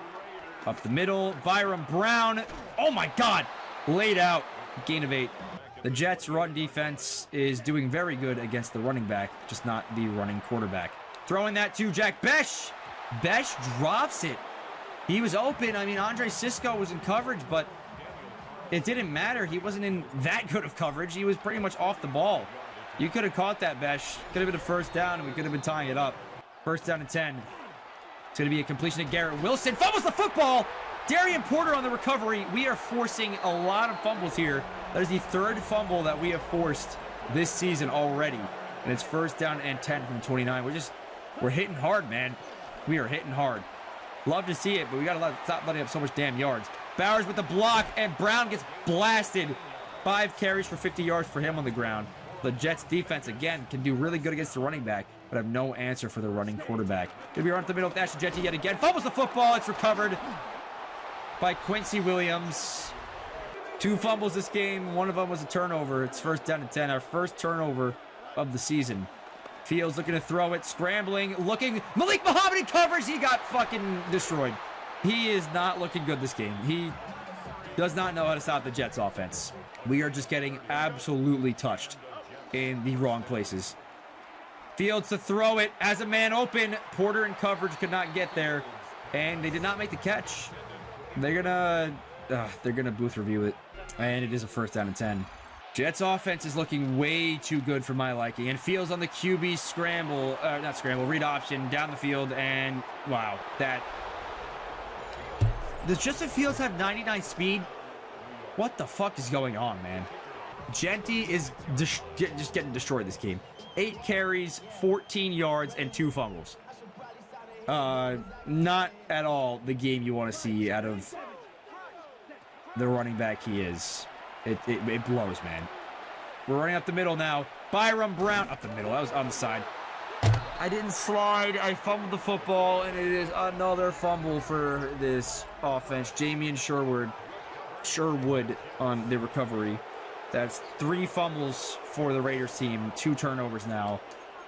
Up the middle. Byron Brown. Oh, my God. Laid out. Gain of 8. The Jets' run defense is doing very good against the running back, just not the running quarterback. Throwing that to Jack Besh. Besh drops it. He was open. I mean, Andre Sisco was in coverage, but it didn't matter. He wasn't in that good of coverage. He was pretty much off the ball. You could have caught that, Besh. Could have been a first down, and we could have been tying it up. First down and 10. It's going to be a completion to Garrett Wilson. Fumbles the football. Darian Porter on the recovery. We are forcing a lot of fumbles here. That is the third fumble that we have forced this season already. And it's first down and 10 from 29. We're hitting hard, man. We are hitting hard. Love to see it, but we got to stop letting up so much damn yards. Bowers with the block, and Brown gets blasted. 5 carries for 50 yards for him on the ground. The Jets defense, again, can do really good against the running back, but have no answer for the running quarterback. Gonna be run up the middle with Ashton Jeanty yet again. Fumbles the football. It's recovered by Quincy Williams. 2 fumbles this game. One of them was a turnover. It's first down and 10. Our first turnover of the season. Fields looking to throw it. Scrambling. Looking. Malik Muhammad in coverage. He got fucking destroyed. He is not looking good this game. He does not know how to stop the Jets offense. We are just getting absolutely touched in the wrong places. Fields to throw it as a man open. Porter in coverage could not get there, and they did not make the catch. They're gonna booth review it, and it is a first down and 10. Jets offense is looking way too good for my liking, and Fields on the QB scramble, not scramble, read option down the field, and wow, does Justin Fields have 99 speed? What the fuck is going on, man? Jeanty is just getting destroyed this game. 8 carries, 14 yards, and 2 fumbles. Not at all the game you want to see out of the running back he is. It blows, man. We're running up the middle now. Byron Brown up the middle. That was on the side. I didn't slide. I fumbled the football, and it is another fumble for this offense. Jamian Sherwood on the recovery. That's 3 fumbles for the Raiders team. 2 turnovers now.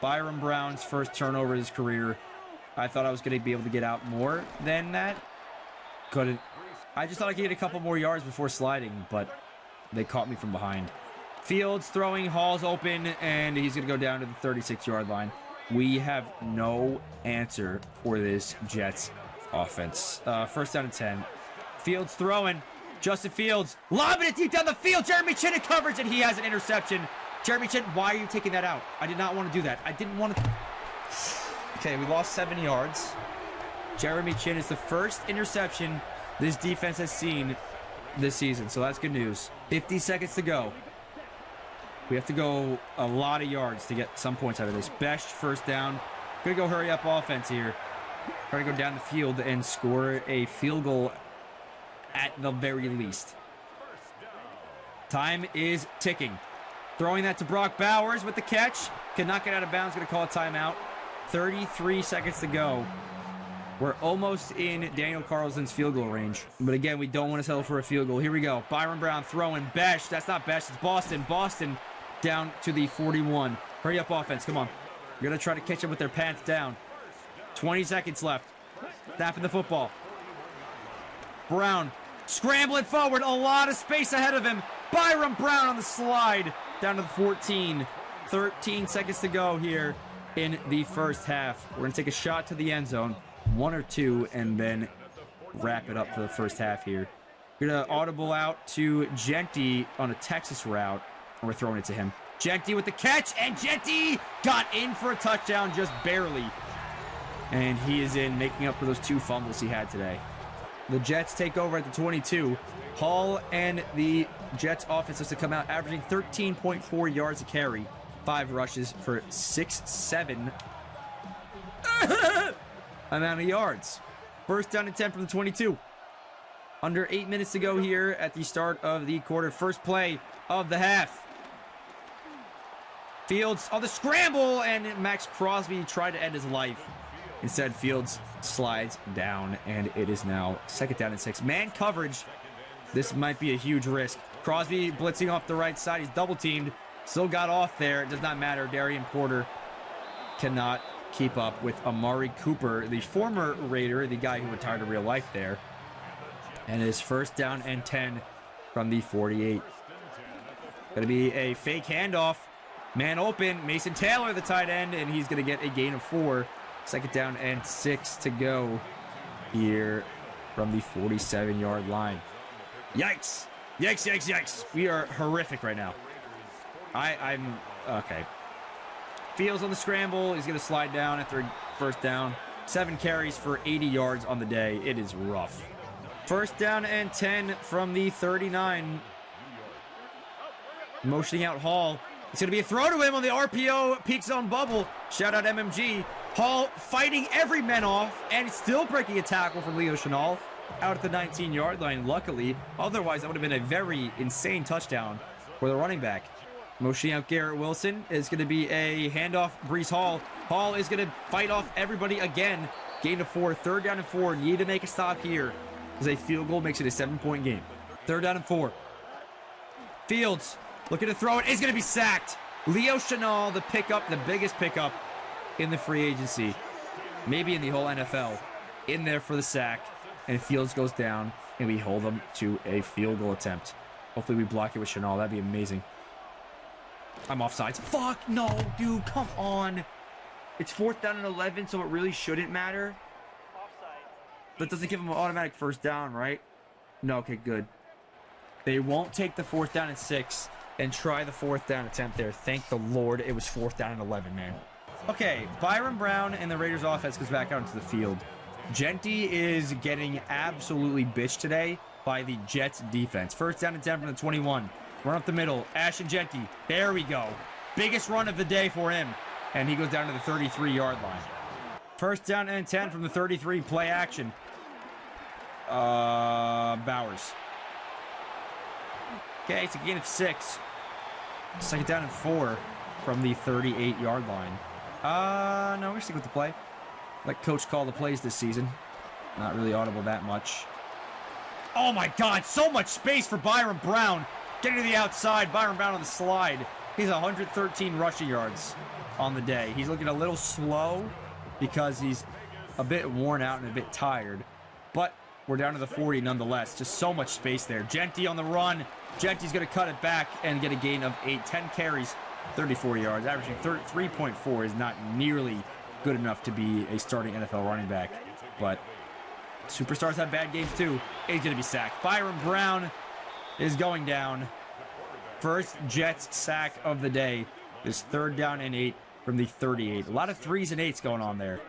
Byron Brown's first turnover of his career. I thought I was going to be able to get out more than that. Couldn't. I just thought I could get a couple more yards before sliding, but they caught me from behind. Fields throwing, Hall's open, and he's going to go down to the 36-yard line. We have no answer for this Jets offense. First down and 10. Fields throwing. Justin Fields lobbing it deep down the field. Jeremy Chin in coverage, and he has an interception. Jeremy Chin, why are you taking that out? I did not want to do that. I didn't want to. Okay, we lost 7 yards. Jeremy Chin is the first interception this defense has seen this season, so that's good news. 50 seconds to go. We have to go a lot of yards to get some points out of this. Best first down. Gonna go hurry up offense here. Try to go down the field and score a field goal at the very least. Time is ticking. Throwing that to Brock Bowers with the catch. Cannot get out of bounds. Gonna call a timeout. 33 seconds to go. We're almost in Daniel Carlson's field goal range. But again, we don't want to settle for a field goal. Here we go. Byron Brown throwing. Besh. That's not Besh. It's Boston. Boston down to the 41. Hurry up offense. Come on. We're going to try to catch them with their pants down. 20 seconds left. Snapping the football. Brown scrambling forward. A lot of space ahead of him. Byron Brown on the slide. Down to the 14. 13 seconds to go here in the first half. We're going to take a shot to the end zone. 1 or 2, and then wrap it up for the first half here. We're going to audible out to Jeanty on a Texas route. And we're throwing it to him. Jeanty with the catch, and Jeanty got in for a touchdown just barely. And he is in, making up for those 2 fumbles he had today. The Jets take over at the 22. Hall and the Jets offense has to come out averaging 13.4 yards a carry. 5 rushes for 6-7 amount of yards. First down and 10 from the 22. Under 8 minutes to go here at the start of the quarter. First play of the half. Fields on the scramble, and Max Crosby tried to end his life. Instead, Fields slides down, and it is now second down and 6. Man coverage. This might be a huge risk. Crosby blitzing off the right side. He's double teamed. Still got off there. It does not matter. Darian Porter cannot keep up with Amari Cooper, the former Raider, the guy who retired in real life there. And it is first down and 10 from the 48. Going to be a fake handoff. Man open. Mason Taylor, the tight end, and he's going to get a gain of 4. Second down and 6 to go here from the 47-yard line. Yikes. Yikes, yikes, yikes. We are horrific right now. I'm okay. Fields on the scramble. He's going to slide down after first down. 7 carries for 80 yards on the day. It is rough. First down and 10 from the 39. Motioning out Hall. It's going to be a throw to him on the RPO peak zone bubble. Shout out MMG. Hall fighting every man off and still breaking a tackle from Leo Chenal out at the 19-yard line, luckily. Otherwise, that would have been a very insane touchdown for the running back. Motioning out Garrett Wilson is going to be a handoff. Breece Hall. Hall is going to fight off everybody again. Gain of 4, 3rd down and 4. Need to make a stop here because a field goal makes it a 7-point game. 3rd down and 4. Fields looking to throw it. Is going to be sacked. Leo Chenal, the pickup, the biggest pickup in the free agency, maybe in the whole NFL, in there for the sack, and Fields goes down, and we hold them to a field goal attempt. Hopefully we block it with Chenal. That'd be amazing. I'm offsides. Fuck no, dude, come on. It's 4th down and 11, so it really shouldn't matter. That doesn't give them an automatic 1st down, right? No, okay, good. They won't take the 4th down and 6 and try the 4th down attempt there. Thank the Lord it was 4th down and 11, man. Okay, Byron Brown and the Raiders offense goes back out into the field. Genty is getting absolutely bitched today by the Jets defense. 1st down and 10 from the 21. Run up the middle. Ashton Genty. There we go. Biggest run of the day for him. And he goes down to the 33-yard line. 1st down and 10 from the 33. Play action. Bowers. Okay, it's a gain of 6. 2nd down and 4 from the 38-yard line. No, we're sticking with the play. Let coach call the plays this season. Not really audible that much. Oh my God, so much space for Byron Brown. Getting to the outside, Byron Brown on the slide. He's 113 rushing yards on the day. He's looking a little slow because he's a bit worn out and a bit tired. But we're down to the 40 nonetheless. Just so much space there. Genty on the run. Genty's going to cut it back and get a gain of 8. 10 carries, 34 yards. Averaging 3.4 is not nearly good enough to be a starting NFL running back. But superstars have bad games too. He's going to be sacked. Byron Brown is going down. First Jets sack of the day. This 3rd down and 8 from the 38. A lot of 3s and 8s going on there.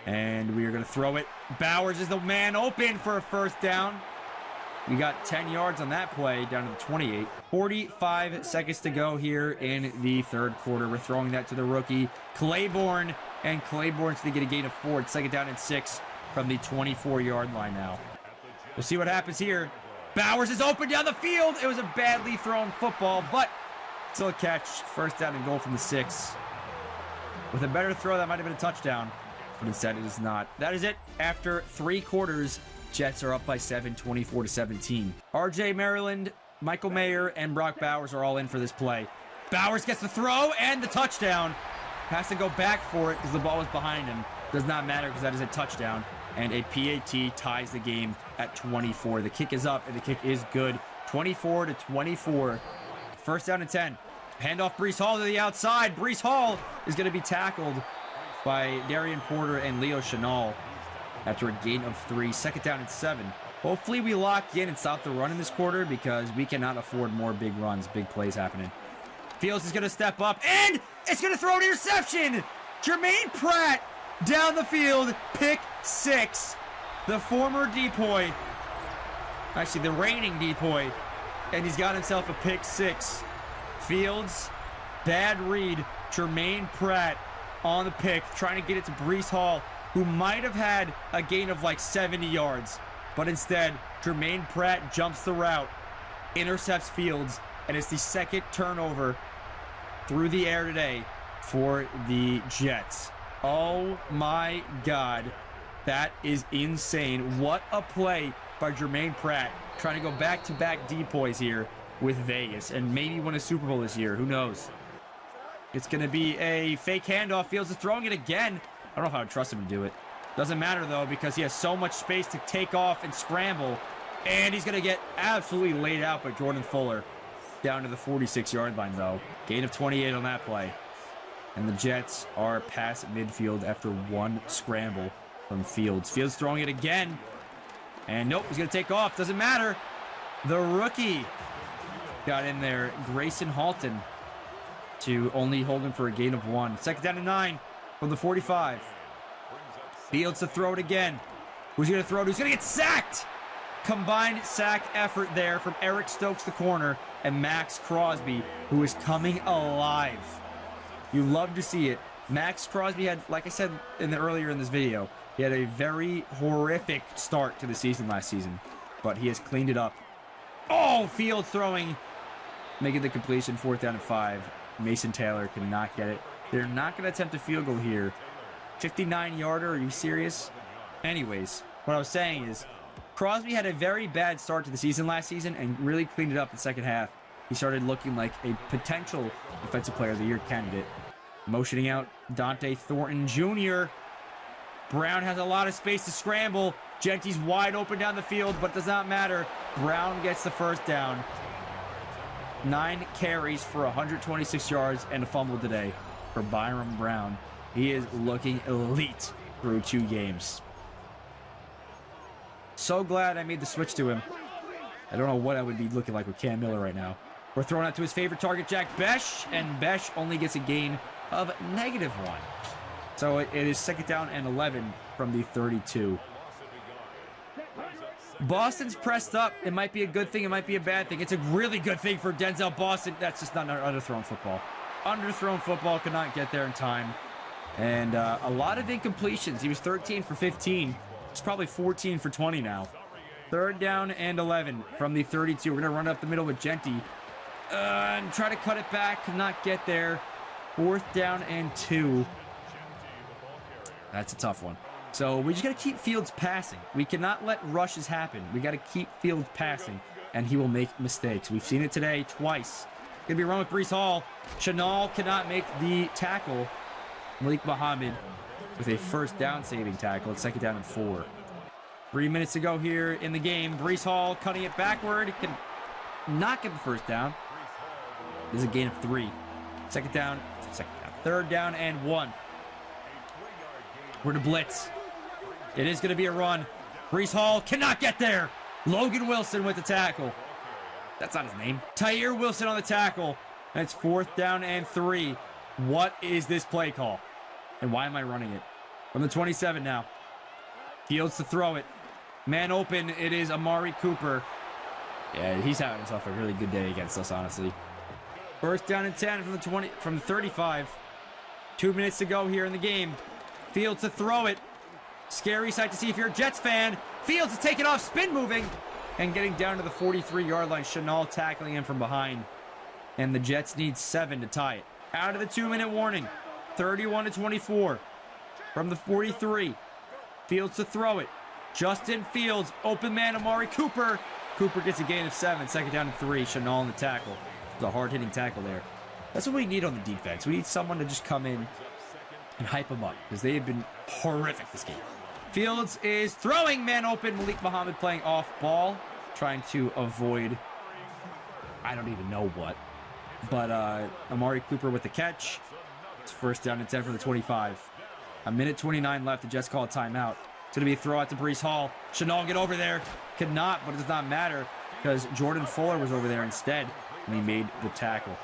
And we are going to throw it. Bowers is the man open for a 1st down. We got 10 yards on that play down to the 28. 45 seconds to go here in the 3rd quarter. We're throwing that to the rookie, Claiborne. And Claiborne's going to get a gain of 4. It's 2nd down and 6 from the 24-yard line now. We'll see what happens here. Bowers is open down the field. It was a badly thrown football, but still a catch. 1st down and goal from the 6. With a better throw, that might have been a touchdown. But instead, it is not. That is it. After 3 quarters, Jets are up by 7, 24-17. RJ Maryland, Michael Mayer, and Brock Bowers are all in for this play. Bowers gets the throw and the touchdown. Has to go back for it because the ball was behind him. Does not matter because that is a touchdown. And a PAT ties the game at 24. The kick is up, and the kick is good. 24-24. 1st down and 10. Handoff Breece Hall to the outside. Breece Hall is going to be tackled by Darian Porter and Leo Chenal after a gain of 3. 2nd down and 7. Hopefully we lock in and stop the run in this quarter because we cannot afford more big runs, big plays happening. Fields is going to step up, and it's going to throw an interception. Jermaine Pratt down the field, pick 6. The former depoy, actually the reigning depoy, and he's got himself a pick 6. Fields, bad read. Jermaine Pratt on the pick, trying to get it to Breece Hall, who might have had a gain of like 70 yards. But instead, Jermaine Pratt jumps the route, intercepts Fields, and it's the 2nd turnover through the air today for the Jets. Oh my God. That is insane. What a play by Jermaine Pratt, trying to go back-to-back depoys here with Vegas and maybe win a Super Bowl this year. Who knows? It's going to be a fake handoff. Fields is throwing it again. I don't know if I would trust him to do it. Doesn't matter, though, because he has so much space to take off and scramble. And he's going to get absolutely laid out by Jordan Fuller down to the 46-yard line, though. Gain of 28 on that play. And the Jets are past midfield after 1 scramble from Fields. Fields throwing it again. And nope, he's going to take off. Doesn't matter. The rookie got in there, Grayson Halton, to only hold him for a gain of 1. 2nd down and 9 from the 45. Fields to throw it again. Who's he going to throw it? Who's going to get sacked? combined sack effort there from Eric Stokes, the corner, and Max Crosby, who is coming alive. You love to see it. Max Crosby had, like I said earlier in this video, he had a very horrific start to the season last season, but he has cleaned it up. Oh, Fields throwing, making the completion, 4th down and 5. Mason Taylor cannot get it. They're not going to attempt a field goal here. 59-yarder, are you serious? Anyways, what I was saying is, Crosby had a very bad start to the season last season and really cleaned it up in the second half. He started looking like a potential Defensive Player of the Year candidate. Motioning out Dante Thornton Jr. Brown has a lot of space to scramble. Genty's wide open down the field, but does not matter. Brown gets the 1st down. 9 carries for 126 yards and a fumble today for Byron Brown. He is looking elite through 2 games. So glad I made the switch to him. I don't know what I would be looking like with Cam Miller right now. We're throwing out to his favorite target, Jack Besh, and Besh only gets a gain of -1. So it is 2nd down and 11 from the 32. Boston's pressed up. It might be a good thing. It might be a bad thing. It's a really good thing for Denzel Boston. That's just not underthrown football. Underthrown football, could not get there in time. And a lot of incompletions. He was 13 for 15. It's probably 14 for 20 now. 3rd down and 11 from the 32. We're going to run up the middle with Genty. And try to cut it back. Could not get there. 4th down and 2. That's a tough one. So we just got to keep Fields passing. We cannot let rushes happen. We got to keep Fields passing, and he will make mistakes. We've seen it today twice. Going to be a run with Breece Hall. Chenal cannot make the tackle. Malik Muhammad with a 1st down saving tackle. It's 2nd down and 4. 3 minutes to go here in the game. Breece Hall cutting it backward. Can not get the 1st down. This is a gain of 3. 2nd down. 3rd down and 1. We're to blitz. It is going to be a run. Breece Hall cannot get there. Logan Wilson with the tackle. That's not his name. Tyre Wilson on the tackle. That's 4th down and 3. What is this play call? And why am I running it? From the 27 now. Fields to throw it. Man open. It is Amari Cooper. Yeah, he's having himself a really good day against us, honestly. 1st down and 10 from the 35. 2 minutes to go here in the game. Fields to throw it. Scary sight to see if you're a Jets fan. Fields is taking off, spin moving, and getting down to the 43-yard line. Chenal tackling him from behind. And the Jets need 7 to tie it. Out of the 2-minute warning. 31-24. From the 43. Fields to throw it. Justin Fields, open man Amari Cooper. Cooper gets a gain of 7. 2nd down and 3. Chenal in the tackle. It's a hard-hitting tackle there. That's what we need on the defense. We need someone to just come in and hype them up, because they have been horrific this game. Fields is throwing, man open. Malik Muhammad playing off ball, trying to avoid, I don't even know what. But Amari Cooper with the catch. It's 1st down and 10 for the 25. 1:29 left. The Jets call a timeout. It's going to be a throw out to Breece Hall. Chenal get over there. Could not, but it does not matter, because Jordan Fuller was over there instead, and he made the tackle.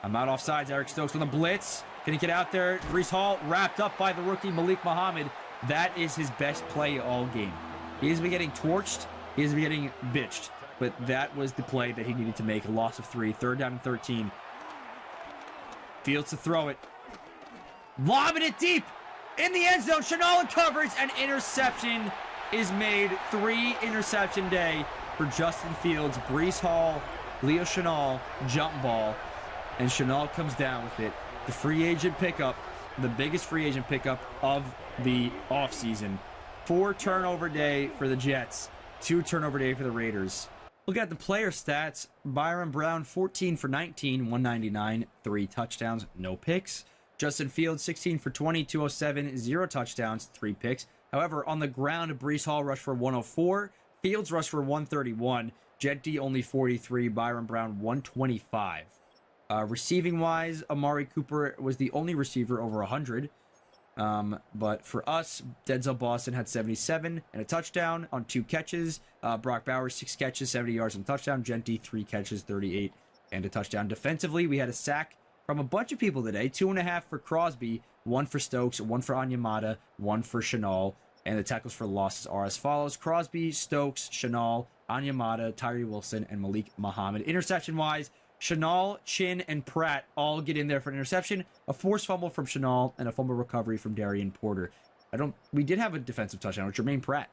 I'm out offsides. Eric Stokes with a blitz. Can he get out there? Breece Hall wrapped up by the rookie Malik Muhammad. That is his best play all game. He has been getting torched. He has been getting bitched. But that was the play that he needed to make. A loss of 3. 3rd down and 13. Fields to throw it. Lobbing it deep in the end zone. Chenal in coverage, and interception is made. 3 interception day for Justin Fields. Breece Hall, Leo Chenal, jump ball. And Chenal comes down with it. The free agent pickup, the biggest free agent pickup of the offseason. 4 turnover day for the Jets. 2 turnover day for the Raiders. Look at the player stats. Byron Brown, 14 for 19, 199, 3 touchdowns, no picks. Justin Fields, 16 for 20, 207, 0 touchdowns, 3 picks. However, on the ground, Breece Hall rushed for 104. Fields rushed for 131. Genty only 43. Byron Brown, 125. Receiving-wise, Amari Cooper was the only receiver over 100. But for us, Denzel Boston had 77 and a touchdown on 2 catches. Brock Bowers, 6 catches, 70 yards and a touchdown. Genty, 3 catches, 38 and a touchdown. Defensively, we had a sack from a bunch of people today. 2.5 for Crosby, 1 for Stokes, 1 for Onyemata, 1 for Chenal. And the tackles for losses are as follows: Crosby, Stokes, Chenal, Anyamata, Tyree Wilson, and Malik Muhammad. Interception-wise, Chenal, Chin, and Pratt all get in there for an interception. A forced fumble from Chenal and a fumble recovery from Darian Porter. We did have a defensive touchdown with Jermaine Pratt.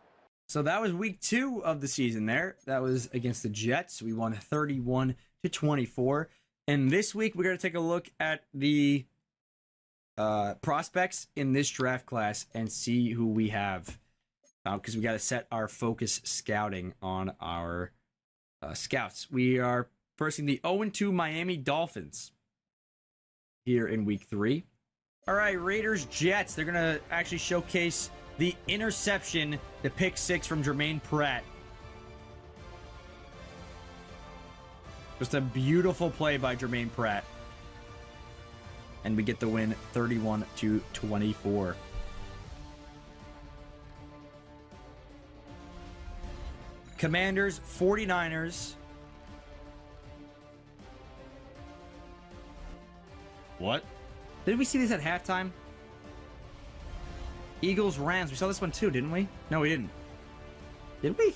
So that was week 2 of the season there. That was against the Jets. We won 31-24. And this week, we're going to take a look at the prospects in this draft class and see who we have. Because we got to set our focus scouting on our scouts. We are versing the 0-2 Miami Dolphins here in week 3. All right, Raiders, Jets. They're going to actually showcase the interception, the pick 6 from Jermaine Pratt. Just a beautiful play by Jermaine Pratt. And we get the win 31-24. Commanders, 49ers. What? Did we see this at halftime? Eagles, Rams. We saw this one too, didn't we? No, we didn't. Did we?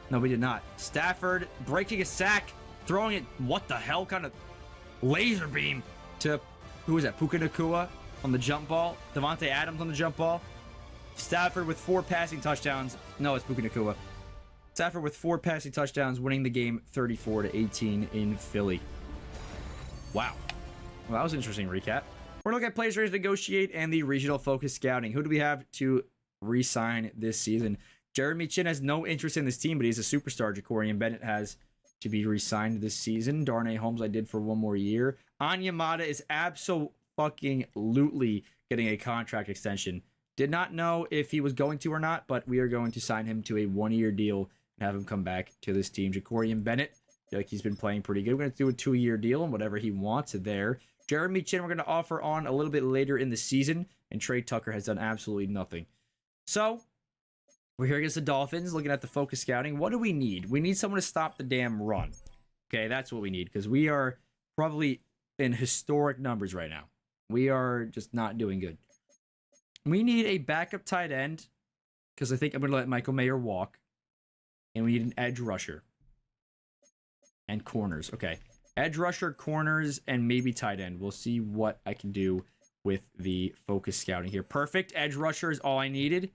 No, we did not. Stafford breaking a sack, throwing it. What the hell kind of laser beam to, who was that? Puka Nacua on the jump ball. Devontae Adams on the jump ball. Stafford with 4 passing touchdowns. No, it's Puka Nacua. Stafford with 4 passing touchdowns, winning the game 34-18 in Philly. Wow. Well, that was an interesting recap. We're looking at players ready to negotiate and the regional focus scouting. Who do we have to re-sign this season? Jeremy Chin has no interest in this team, but he's a superstar. Jacorian Bennett has to be re-signed this season. Darnay Holmes I did for 1 more year. Anyamata is absolutely getting a contract extension. Did not know if he was going to or not, but we are going to sign him to a 1-year deal and have him come back to this team. Jacorian Bennett, I feel like he's been playing pretty good. We're going to do a 2-year deal and whatever he wants there. Jeremy Chin, we're going to offer on a little bit later in the season, and Trey Tucker has done absolutely nothing. So, we're here against the Dolphins, looking at the focus scouting. What do we need? We need someone to stop the damn run. Okay, that's what we need, because we are probably in historic numbers right now. We are just not doing good. We need a backup tight end, because I think I'm going to let Michael Mayer walk. And we need an edge rusher. And corners. Okay. Edge rusher, corners, and maybe tight end. We'll see what I can do with the focus scouting here. Perfect. Edge rusher is all I needed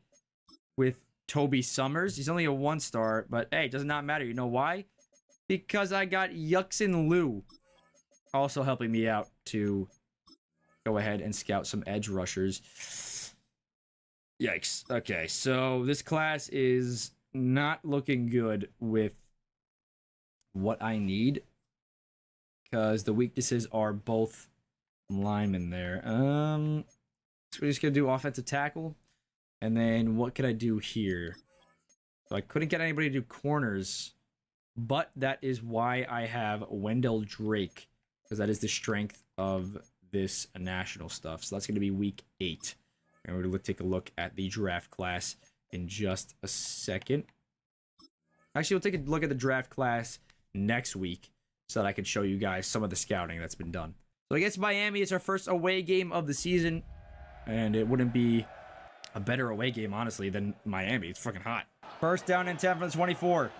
with Toby Summers. He's only a 1-star, but hey, it does not matter. You know why? Because I got Yuxin Liu also helping me out to go ahead and scout some edge rushers. Yikes. Okay, so this class is not looking good with what I need, because the weaknesses are both linemen there. So we're just going to do offensive tackle. And then what could I do here? So I couldn't get anybody to do corners, but that is why I have Wendell Drake, because that is the strength of this national stuff. So that's going to be week 8. And we're going to take a look at the draft class in just a second. Actually, we'll take a look at the draft class next week so that I can show you guys some of the scouting that's been done. So against Miami, it's our first away game of the season. And it wouldn't be a better away game, honestly, than Miami. It's fucking hot. First down and 10 from the 24.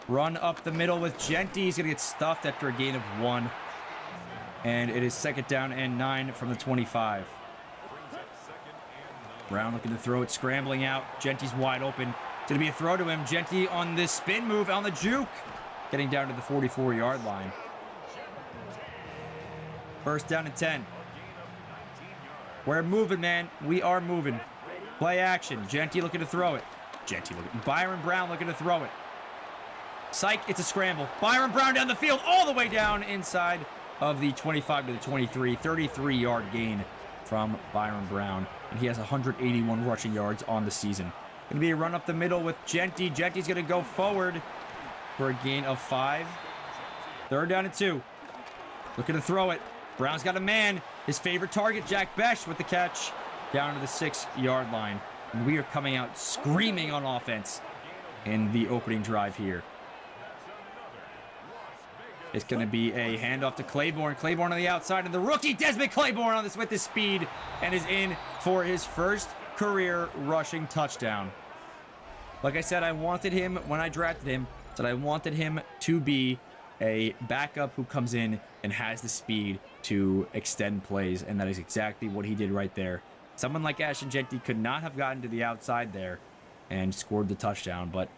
Run up the middle with Genty. He's going to get stuffed after a gain of 1. And it is second down and 9 from the 25. Brown looking to throw it, scrambling out. Genty's wide open. It's going to be a throw to him. Genty on this spin move on the juke. Getting down to the 44-yard line. First down and 10. We're moving, man. We are moving. Play action. Genty looking to throw it. Byron Brown looking to throw it. Psych, it's a scramble. Byron Brown down the field, all the way down inside of the 25 to the 23. 33-yard gain from Byron Brown. And he has 181 rushing yards on the season. Going to be a run up the middle with Genty. Genty's going to go forward for a gain of 5. Third down and 2. Looking to throw it. Brown's got a man. His favorite target, Jack Besh, with the catch down to the 6-yard line. And we are coming out screaming on offense in the opening drive here. It's going to be a handoff to Claiborne. Claiborne on the outside, and the rookie Desmond Claiborne on this with his speed, and is in for his first career rushing touchdown. Like I said, I wanted him when I drafted him. Said I wanted him to be a backup who comes in and has the speed to extend plays, and that is exactly what he did right there. Someone like Ashton Jeanty could not have gotten to the outside there and scored the touchdown, but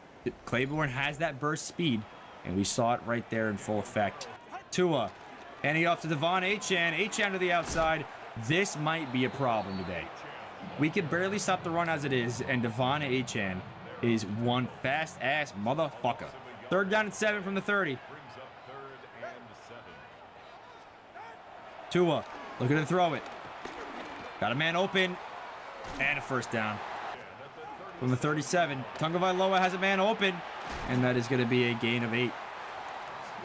Claiborne has that burst speed, and we saw it right there in full effect. Tua, handing off to Devon Achane. Achane to the outside. This might be a problem today. We can barely stop the run as it is, and Devon Achane is one fast-ass motherfucker. 3rd down and 7 from the 30. Tua, looking to throw it. Got a man open, and a 1st down. From the 37, Tagovailoa has a man open, and that is going to be a gain of 8.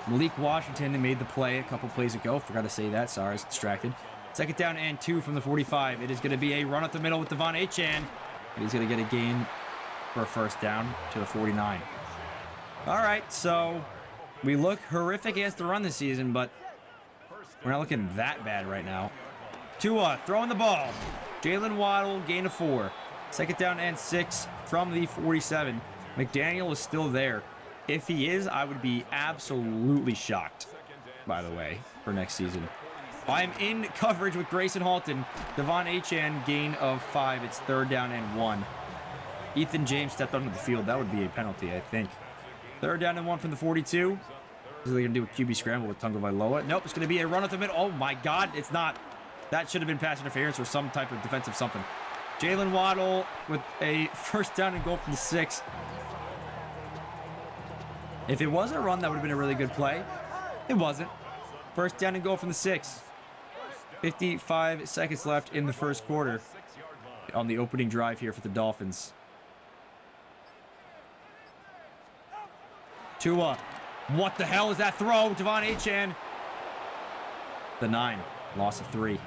Malik Washington made the play a couple plays ago. Forgot to say that. Sorry, I was distracted. 2nd down and 2 from the 45. It is going to be a run up the middle with Devon Achane, and he's going to get a gain for a 1st down to the 49. All right, so we look horrific against the run this season, but we're not looking that bad right now. Tua throwing the ball. Jalen Waddle, gain of 4. 2nd down and 6 from the 47. McDaniel is still there. If he is, I would be absolutely shocked, by the way, for next season. I'm in coverage with Grayson Halton. Devon Achane, gain of 5. It's 3rd down and 1. Ethan James stepped onto the field. That would be a penalty, I think. 3rd down and 1 from the 42. Is they going to do a QB scramble with Tagovailoa? Nope, it's going to be a run up the middle. Oh, my God, it's not. That should have been pass interference or some type of defensive something. Jalen Waddle with a 1st down and goal from the 6. If it was a run, that would have been a really good play. It wasn't. 1st down and goal from the 6. 55 seconds left in the 1st quarter on the opening drive here for the Dolphins. Tua. What the hell is that throw? Devon Achane. The 9. Loss of 3.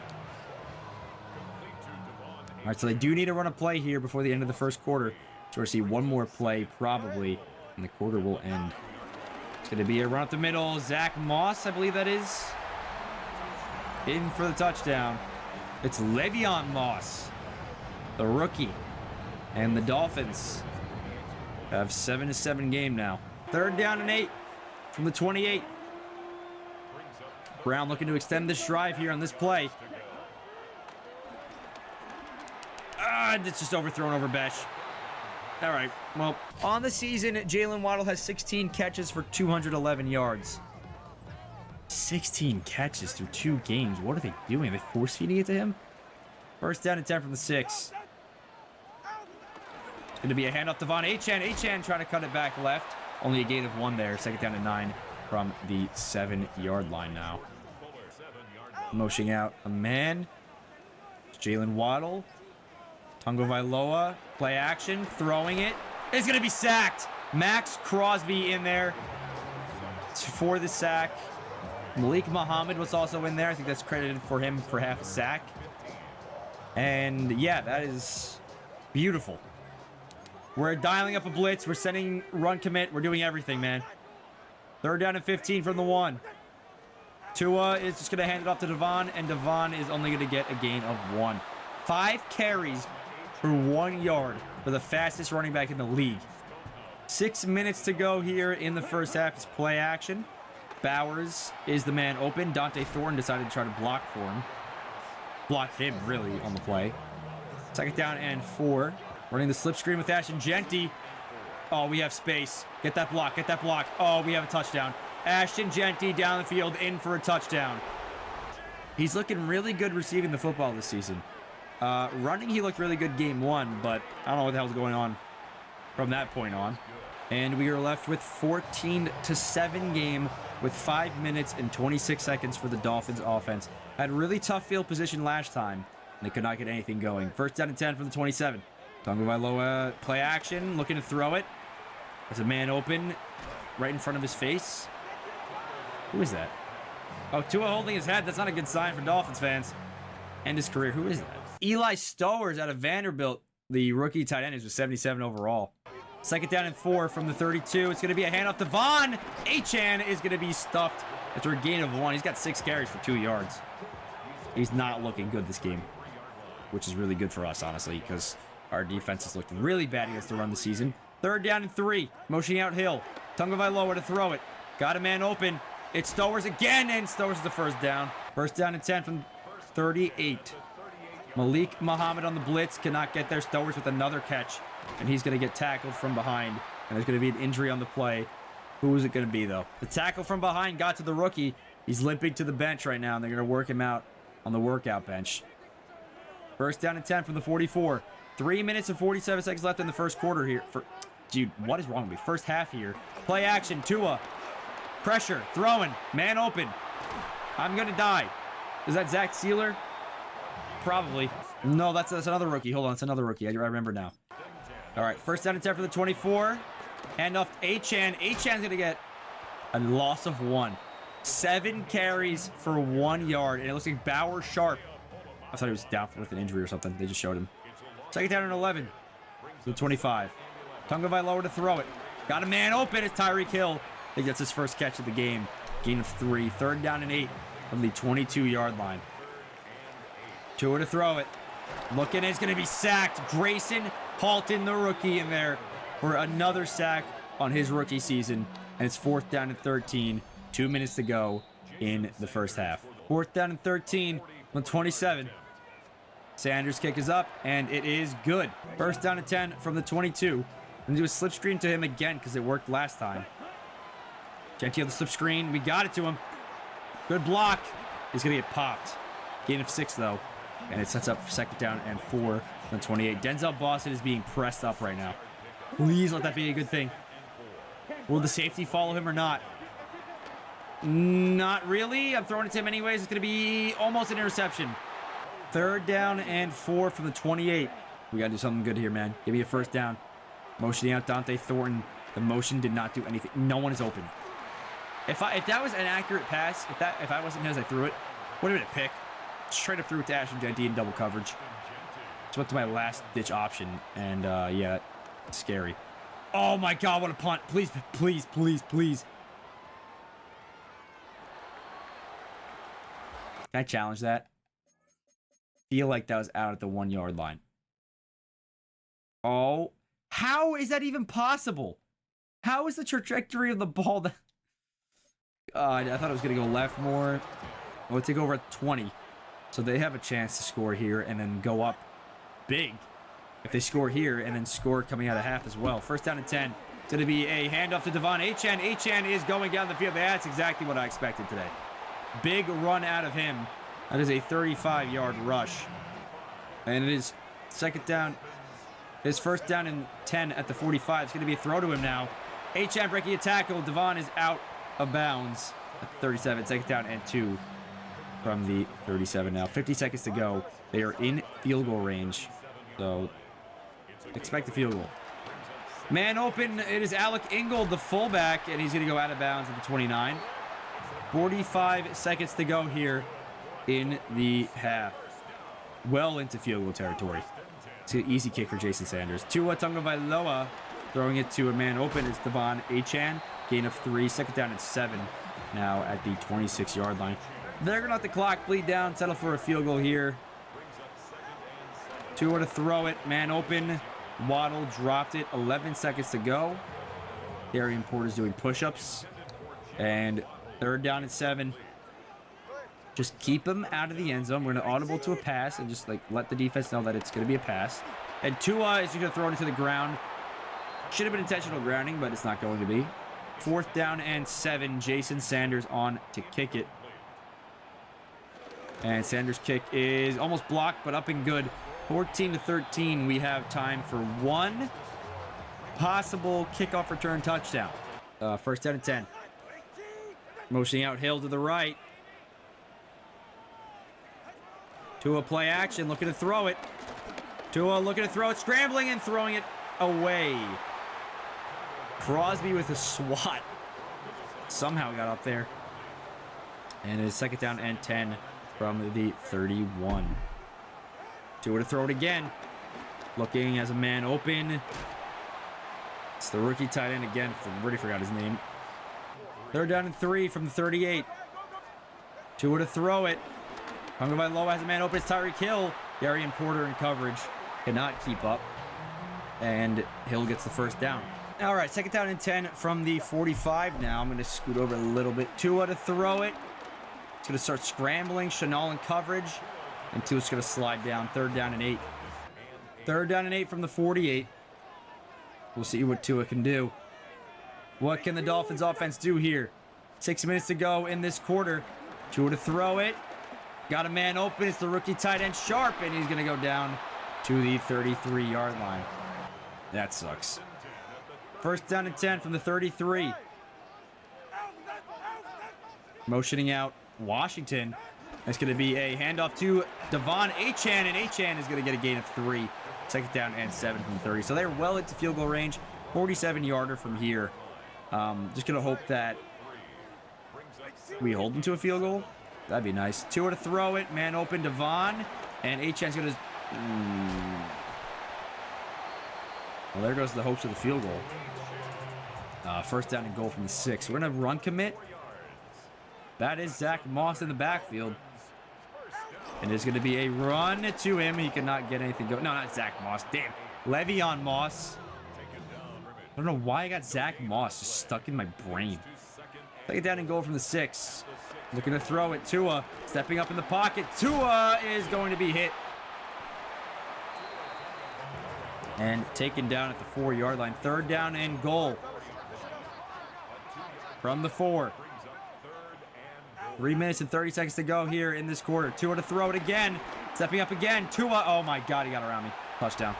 All right, so they do need to run a play here before the end of the 1st quarter. So we'll see one more play probably, and the quarter will end. It's going to be a run up the middle. Zach Moss, I believe that is, in for the touchdown. It's Le'Veon Moss, the rookie. And the Dolphins have 7-7 game now. 3rd down and 8 from the 28. Brown looking to extend this drive here on this play. It's just overthrown over Besh. All right, well, on the season, Jalen Waddle has 16 catches for 211 yards. 16 catches through 2 games. What are they doing? Are they force-feeding it to him? 1st down and 10 from the 6. It's going to be a handoff to Devon Achane. Achane trying to cut it back left. Only a gain of 1 there. 2nd down and 9 from the 7-yard line now. Motioning out a man. It's Jalen Waddle. Tagovailoa, play action, throwing it. It's going to be sacked. Max Crosby in there for the sack. Malik Muhammad was also in there. I think that's credited for him for half a sack. And yeah, that is beautiful. We're dialing up a blitz. We're sending run commit. We're doing everything, man. 3rd down and 15 from the 1. Tua is just going to hand it off to Devon, and Devon is only going to get a gain of 1. 5 carries for 1 yard for the fastest running back in the league. 6 minutes to go here in the 1st half. It's play action. Bowers is the man open. Dante Thornton decided to try to block for him. Block him, really, on the play. 2nd down and 4. Running the slip screen with Ashton Jeanty. Oh, we have space. Get that block. Get that block. Oh, we have a touchdown. Ashton Jeanty down the field, in for a touchdown. He's looking really good receiving the football this season. Running, he looked really good game 1, but I don't know what the hell's going on from that point on. And we are left with 14-7 game with 5 minutes and 26 seconds for the Dolphins offense. Had really tough field position last time, and they could not get anything going. 1st down and 10 from the 27. Tagovailoa, play action, looking to throw it. There's a man open right in front of his face. Who is that? Oh, Tua holding his head. That's not a good sign for Dolphins fans. End his career. Who is that? Eli Stowers out of Vanderbilt, the rookie tight end, who's with 77 overall. Second down and 4 from the 32. It's going to be a handoff to Vaughn. Achane is going to be stuffed after a gain of 1. He's got 6 carries for 2 yards. He's not looking good this game, which is really good for us, honestly, because our defense has looked really bad against the run this season. Third down and 3. Motioning out Hill. Tagovailoa to throw it. Got a man open. It's Stowers again, and Stowers is the first down. First down and 10 from 38. Malik Muhammad on the blitz. Cannot get there. Stowers with another catch. And he's going to get tackled from behind. And there's going to be an injury on the play. Who is it going to be, though? The tackle from behind got to the rookie. He's limping to the bench right now, and they're going to work him out on the workout bench. First down and 10 from the 44. 3 minutes and 47 seconds left in the first quarter here. Dude, what is wrong with me? First half here. Play action. Tua. Pressure. Throwing. Man open. I'm going to die. Is that Zach Sealer? Probably. No, that's another rookie. Hold on. It's another rookie. I remember now. All right, first down and 10 for the 24. Hand off to Achane. Achane's going to get a loss of 1. 7 carries for 1 yard. And it looks like Bauer Sharp. I thought he was down with an injury or something. They just showed him. Second down and 11. To the 25. Tagovailoa to throw it. Got a man open. It's Tyreek Hill. I think that's his first catch of the game. Gain of 3. Third down and 8 from the 22-yard line. Tua to throw it. Looking, it's going to be sacked. Grayson Halton, the rookie, in there for another sack on his rookie season. And it's fourth down and 13. 2 minutes to go in the first half. Fourth down and 13 on 27. Sanders' kick is up, and it is good. First down and 10 from the 22. And do a slip screen to him again because it worked last time. Gentile the slip screen. We got it to him. Good block. He's going to get popped. Gain of 6, though. And it sets up second down and 4 on 28. Denzel Boston is being pressed up right now. Please let that be a good thing. Will the safety follow him or not? Not really. I'm throwing it to him anyways. It's going to be almost an interception. Third down and 4 from the 28. We got to do something good here, man. Give me a first down. Motioning out Dante Thornton. The motion did not do anything. No one is open. If that was an accurate pass, if I wasn't as I threw it, would have been a pick. Straight up threw it to Ashton Genty in double coverage. Just went to my last ditch option, and yeah, it's scary. Oh my God, what a punt! Please, please, please, please. Can I challenge that? Feel like that was out at the 1 yard line. Oh, how is that even possible? How is the trajectory of the ball that? I thought it was gonna go left more. Oh, it'll take over at 20. So they have a chance to score here and then go up big if they score here and then score coming out of half as well. First down and 10. It's going to be a handoff to Devon Achane. Achane is going down the field. That's exactly what I expected today. Big run out of him. That is a 35-yard rush. And it is second down. His first down and 10 at the 45. It's going to be a throw to him now. Achane breaking a tackle. Devon is out of bounds at the 37. Second down and 2. From the 37 now. 50 seconds to go. They are in field goal range. So, expect a field goal. Man open. It is Alec Ingold, the fullback, and he's going to go out of bounds at the 29. 45 seconds to go here in the half. Well into field goal territory. It's an easy kick for Jason Sanders. Tua Tagovailoa throwing it to a man open. It's Devon Achane. Gain of 3. Second down and 7 now at the 26-yard line. They're going to let the clock bleed down, settle for a field goal here. Tua to throw it. Man open. Waddle dropped it. 11 seconds to go. Darian Porter's doing push-ups. And third down and 7. Just keep him out of the end zone. We're going to audible to a pass and just let the defense know that it's going to be a pass. And Tua is going to throw it into the ground. Should have been intentional grounding, but it's not going to be. Fourth down and 7. Jason Sanders on to kick it. And Sanders' kick is almost blocked, but up and good. 14-13. We have time for one possible kickoff return touchdown. First down and 10. Motioning out Hill to the right. Tua play action, looking to throw it. Tua looking to throw it, scrambling and throwing it away. Crosby with a swat. Somehow got up there. And it is second down and 10 from the 31. Tua to throw it again. Looking as a man open. It's the rookie tight end again. I already forgot his name. 3rd down and 3 from the 38. Tua to throw it. Hung by low, has a man open. It's Tyreek Hill. Darian Porter in coverage. Cannot keep up. And Hill gets the first down. All right, 2nd down and 10 from the 45 now. I'm going to scoot over a little bit. Tua to throw it. It's going to start scrambling. Chanel in coverage. And Tua's going to slide down. 3rd down and 8. 3rd down and 8 from the 48. We'll see what Tua can do. What can the Dolphins offense do here? 6 minutes to go in this quarter. Tua to throw it. Got a man open. It's the rookie tight end Sharp, and he's going to go down to the 33-yard line. That sucks. 1st down and 10 from the 33. Motioning out Washington. It's going to be a handoff to Devon Achane, and Achane is going to get a gain of 3. 2nd down and 7 from 30. So they're well into field goal range. 47-yarder from here. Just going to hope that we hold them to a field goal. That'd be nice. Tua to throw it. Man open, Devon. And Achane's going to... Well, there goes the hopes of the field goal. 1st down and goal from the 6. We're going to run commit. That is Zach Moss in the backfield. And there's going to be a run to him. He cannot get anything going. No, not Zach Moss. Damn. Le'Veon Moss. I don't know why I got Zach Moss just stuck in my brain. 2nd down and goal from the 6. Looking to throw it. Tua stepping up in the pocket. Tua is going to be hit. And taken down at the 4-yard line. 3rd down and goal. From the 4. 3 minutes and 30 seconds to go here in this quarter. Tua to throw it again. Stepping up again. Tua. Oh my God, he got around me. Touchdown.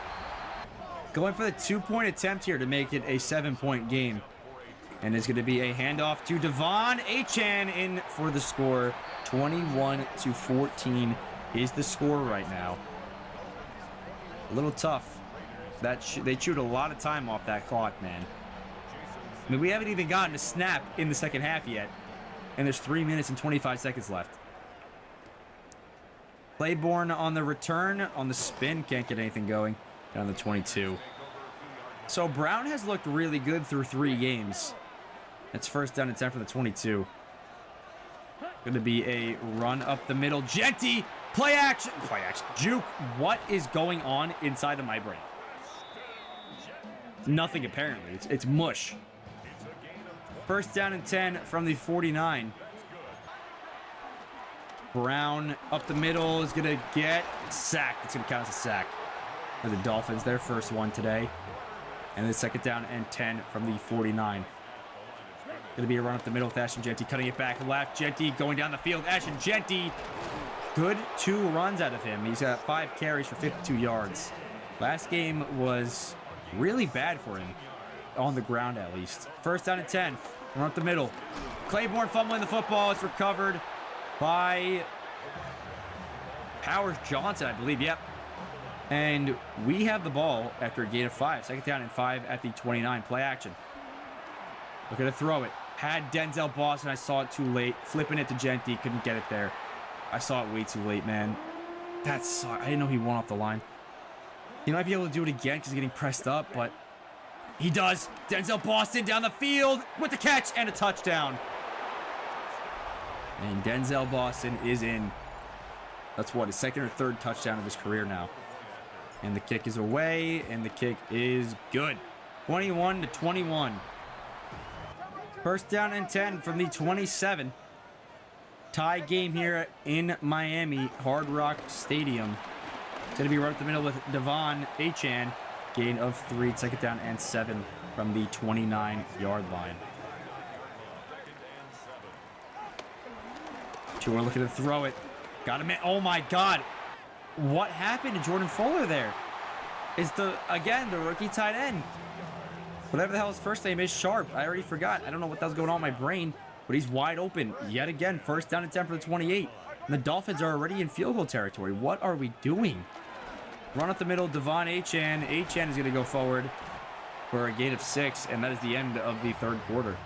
Going for the 2-point attempt here to make it a 7-point game. And it's going to be a handoff to Devon Achane in for the score. 21-14 is the score right now. A little tough. They chewed a lot of time off that clock, man. I mean, we haven't even gotten a snap in the 2nd half yet. And there's 3 minutes and 25 seconds left. Claiborne on the return. On the spin, can't get anything going. And on the 22. So Brown has looked really good through 3 games. It's 1st down and 10 for the 22. Going to be a run up the middle. Genty! Play action! Play action. Juke. What is going on inside of my brain? Nothing, apparently. It's mush. 1st down and 10 from the 49. Brown up the middle is going to get sacked. It's going to count as a sack for the Dolphins. Their first one today. And the 2nd down and 10 from the 49. Going to be a run up the middle with Ashton Genty. Cutting it back left. Genty going down the field. Ashton Genty. Good 2 runs out of him. He's got 5 carries for 52 yards. Last game was really bad for him. On the ground, at least. 1st down and 10. Run up the middle. Claiborne fumbling the football. It's recovered by Powers Johnson, I believe. Yep. And we have the ball after a gain of 5. 2nd down and 5 at the 29. Play action. Looking to throw it. Had Denzel Boston. I saw it too late. Flipping it to Genty. Couldn't get it there. I saw it way too late, man. That's... I didn't know he went off the line. He might be able to do it again because he's getting pressed up, but... He does. Denzel Boston down the field with the catch and a touchdown. And Denzel Boston is in. That's what, his 2nd or 3rd touchdown of his career now. And the kick is away, and the kick is good. 21-21. 1st down and 10 from the 27. Tie game here in Miami, Hard Rock Stadium. It's going to be right up the middle with Devon Achane. Gain of 3, 2nd down and 7 from the 29-yard line. Tua looking to throw it. Got him in. Oh my God. What happened to Jordan Fuller there? Is again, the rookie tight end. Whatever the hell his first name is, Sharp. I already forgot. I don't know what that was going on in my brain, but he's wide open yet again. 1st down and 10 for the 28. And the Dolphins are already in field goal territory. What are we doing? Run up the middle, Devon Achane. Achane is going to go forward for a gain of 6, and that is the end of the 3rd quarter.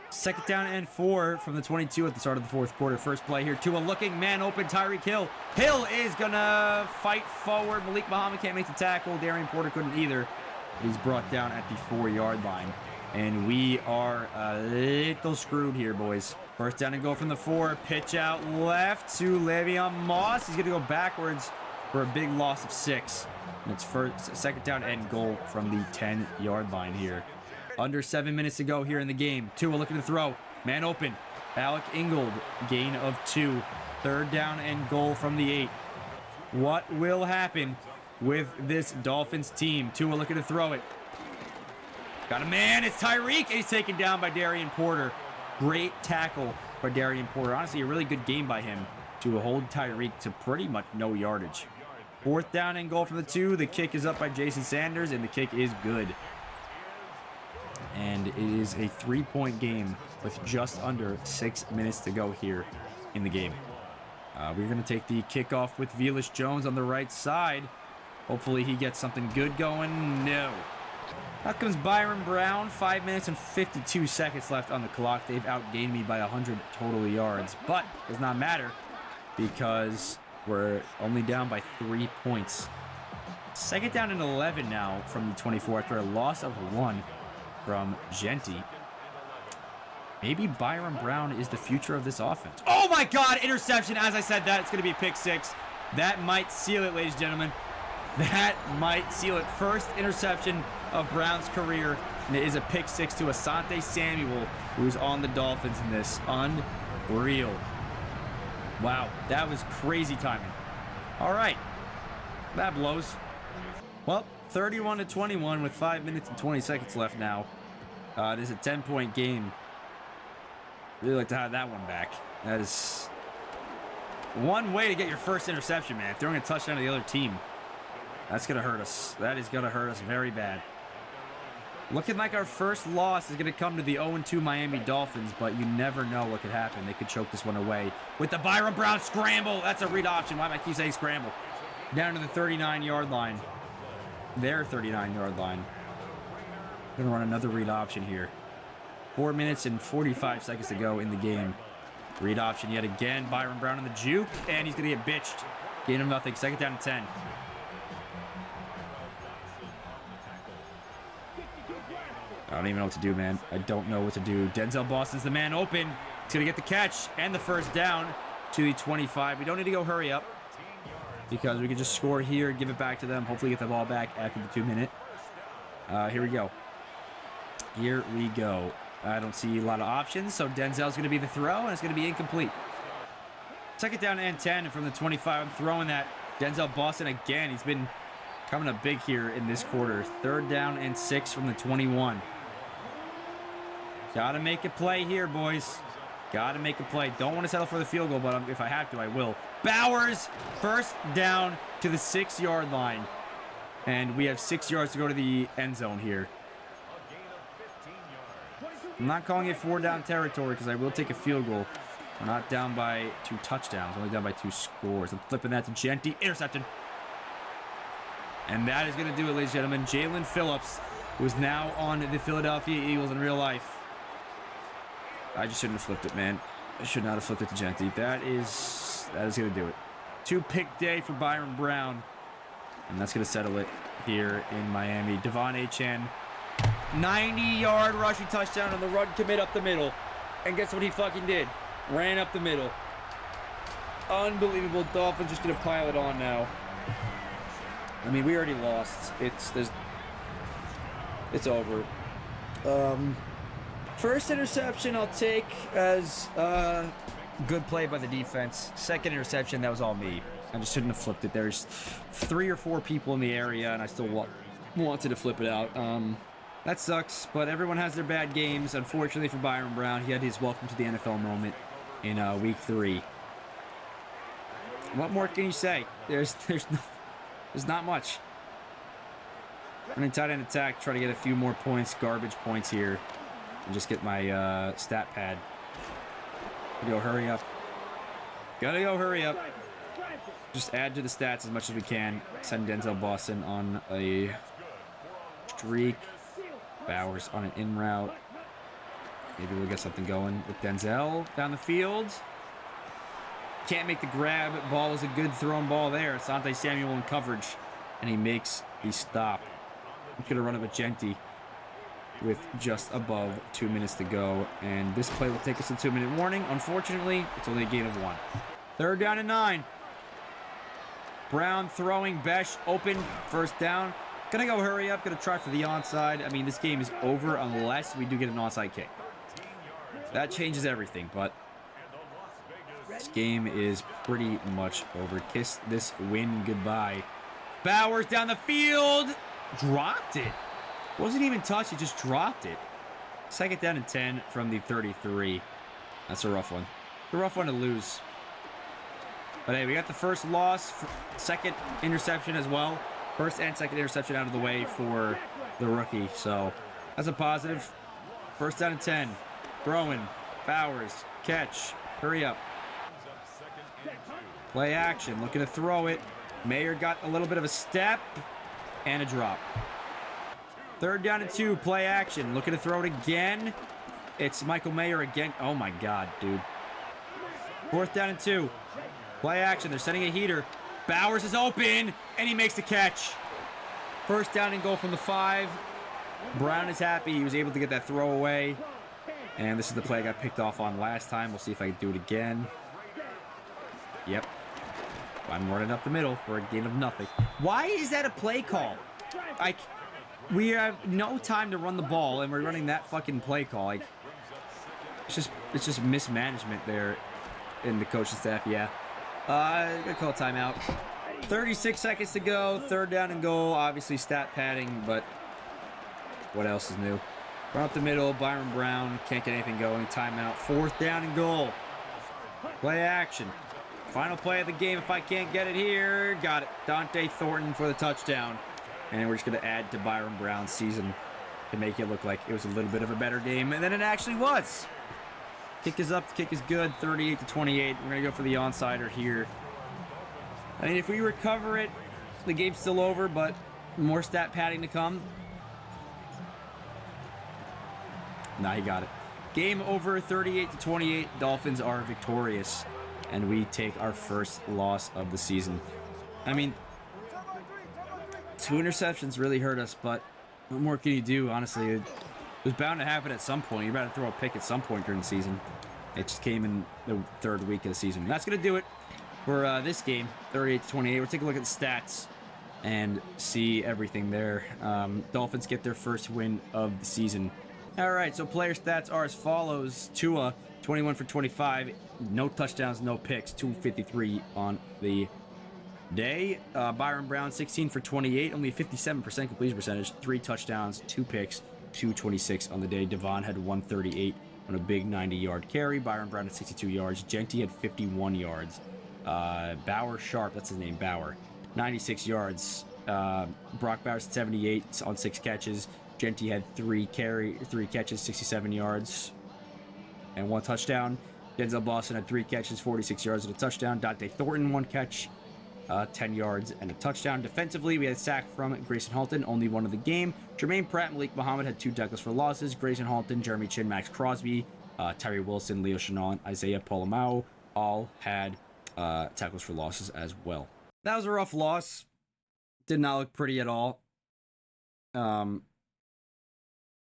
2nd down and 4 from the 22 at the start of the 4th quarter. First play here. Tua looking, man open, Tyreek Hill. Hill is going to fight forward. Malik Muhammad can't make the tackle. Darian Porter couldn't either. He's brought down at the 4-yard line. And we are a little screwed here, boys. First down and goal from the 4. Pitch out left to Le'Veon Moss. He's going to go backwards for a big loss of 6. And it's second down and goal from the 10-yard line here. Under 7 minutes to go here in the game. Tua looking to throw. Man open. Alec Ingold, gain of 2. Third down and goal from the 8. What will happen with this Dolphins team? Tua looking to throw it. Got a man. It's Tyreek. And he's taken down by Darian Porter. Great tackle by Darian Porter. Honestly, a really good game by him to hold Tyreek to pretty much no yardage. Fourth down and goal from the 2. The kick is up by Jason Sanders, and the kick is good. And it is a 3-point game with just under 6 minutes to go here in the game. We're going to take the kickoff with Velus Jones on the right side. Hopefully he gets something good going. No. Out comes Byron Brown. 5 minutes and 52 seconds left on the clock. They've outgained me by 100 total yards. But it does not matter because we're only down by 3 points. Second down and 11 now from the 24 after a loss of 1 from Genti. Maybe Byron Brown is the future of this offense. Oh my God, interception. As I said that, it's going to be a pick 6. That might seal it, ladies and gentlemen. That might seal it. First interception of Brown's career. And it is a pick 6 to Asante Samuel, who's on the Dolphins in this. Unreal. Wow, that was crazy timing. All right, that blows. Well, 31-21 with 5 minutes and 20 seconds left now. It is a 10-point game. Really like to have that one back. That is one way to get your first interception, man. Throwing a touchdown to the other team. That's going to hurt us. That is going to hurt us very bad. Looking like our first loss is going to come to the 0-2 Miami Dolphins, but you never know what could happen. They could choke this one away with the Byron Brown scramble. That's a read option. Why do I keep saying scramble? Down to the 39-yard line. Their 39-yard line. Going to run another read option here. 4 minutes and 45 seconds to go in the game. Read option yet again. Byron Brown on the juke, and he's going to get bitched. Gain of nothing. Second down and 10. I don't even know what to do, man. I don't know what to do. Denzel Boston's the man open. He's going to get the catch and the first down to the 25. We don't need to go hurry up because we can just score here, give it back to them, hopefully get the ball back after the 2 minute. Here we go. Here we go. I don't see a lot of options, so Denzel's going to be the throw, and it's going to be incomplete. Second down and 10 from the 25. I'm throwing that. Denzel Boston again. He's been coming up big here in this quarter. Third down and 6 from the 21. Got to make a play here, boys. Got to make a play. Don't want to settle for the field goal, but if I have to, I will. Bowers, first down to the 6-yard line. And we have 6 yards to go to the end zone here. I'm not calling it 4-down territory because I will take a field goal. We're not down by 2 touchdowns. Only down by 2 scores. I'm flipping that to Genti. Intercepted. And that is going to do it, ladies and gentlemen. Jalen Phillips, who is now on the Philadelphia Eagles in real life. I just shouldn't have flipped it, man. I should not have flipped it to Genti. That is going to do it. 2-pick day for Byron Brown. And that's going to settle it here in Miami. Devon Achane, 90-yard rushing touchdown on the run commit up the middle. And guess what he fucking did? Ran up the middle. Unbelievable. Dolphins just going to pile it on now. I mean, we already lost. It's over. First interception I'll take as good play by the defense. Second interception, that was all me. I just shouldn't have flipped it. There's 3 or 4 people in the area, and I still wanted to flip it out. That sucks, but everyone has their bad games. Unfortunately for Byron Brown, he had his welcome to the NFL moment in week 3. What more can you say? There's not much. Running tight end attack, try to get a few more points, garbage points here, and just get my stat pad. Go hurry up. Gotta go hurry up. Just add to the stats as much as we can. Send Denzel Boston on a streak. Bowers on an in route. Maybe we'll get something going with Denzel down the field. Can't make the grab. Ball is a good thrown ball there. Asante Samuel in coverage, and he makes the stop. He's going to run up a Genty with just above 2 minutes to go. And this play will take us to 2-minute warning. Unfortunately, it's only a gain of 1. 3rd down and 9. Brown throwing. Besh open. 1st down. Gonna go hurry up. Gonna try for the onside. I mean, this game is over unless we do get an onside kick. That changes everything, but this game is pretty much over. Kiss this win goodbye. Bowers down the field. Dropped it. Wasn't even touched. He just dropped it. 2nd down and 10 from the 33. That's a rough one. It's a rough one to lose. But hey, we got the first loss. 2nd interception as well. 1st and 2nd interception out of the way for the rookie. So that's a positive. 1st down and 10. Throwing. Bowers. Catch. Hurry up. Play action. Looking to throw it. Mayer got a little bit of a step and a drop. 3rd down and 2. Play action. Looking to throw it again. It's Michael Mayer again. Oh my God, dude. 4th down and 2. Play action. They're setting a heater. Bowers is open, and he makes the catch. 1st down and goal from the 5. Brown is happy. He was able to get that throw away. And this is the play I got picked off on last time. We'll see if I can do it again. Yep. I'm running up the middle for a gain of nothing. Why is that a play call? We have no time to run the ball, and we're running that fucking play call. Like, it's just mismanagement there in the coaching staff. Yeah. Gonna call timeout. 36 seconds to go. 3rd down and goal. Obviously stat padding, but what else is new? Run up the middle. Byron Brown can't get anything going. Timeout. 4th down and goal. Play action. Final play of the game. If I can't get it here, got it. Dante Thornton for the touchdown. And we're just gonna add to Byron Brown's season to make it look like it was a little bit of a better game, and then it actually was. Kick is up, the kick is good, 38-28. We're going to go for the onside here. I mean, if we recover it, the game's still over, but more stat padding to come. Nah, he got it. Game over, 38-28. Dolphins are victorious, and we take our first loss of the season. I mean, 2 interceptions really hurt us, but what more can you do, honestly? It was bound to happen at some point. You're about to throw a pick at some point during the season. It just came in the 3rd week of the season. That's going to do it for this game, 38-28. We'll take a look at the stats and see everything there. Dolphins get their first win of the season. All right, so player stats are as follows. Tua, 21 for 25. No touchdowns, no picks. 253 on the day. Byron Brown, 16 for 28. Only 57% completion percentage. 3 touchdowns, 2 picks. 226 on the day. Devon had 138 on a big 90-yard carry. Byron Brown had 62 yards. Genty had 51 yards. Bauer Sharp, that's his name, Bauer, 96 yards. Brock Bowers 78 on 6 catches. Genty had 3 catches, 67 yards, and 1 touchdown. Denzel Boston had 3 catches, 46 yards and a touchdown. Dante Thornton 1 catch, 10 yards and a touchdown. Defensively, we had a sack from Grayson Halton, only 1 of the game. Jermaine Pratt, Malik Muhammad had 2 tackles for losses. Grayson Halton, Jeremy Chin, Max Crosby, Tyree Wilson, Leo Chenal, Isaiah Polomau all had tackles for losses as well. That was a rough loss. Did not look pretty at all.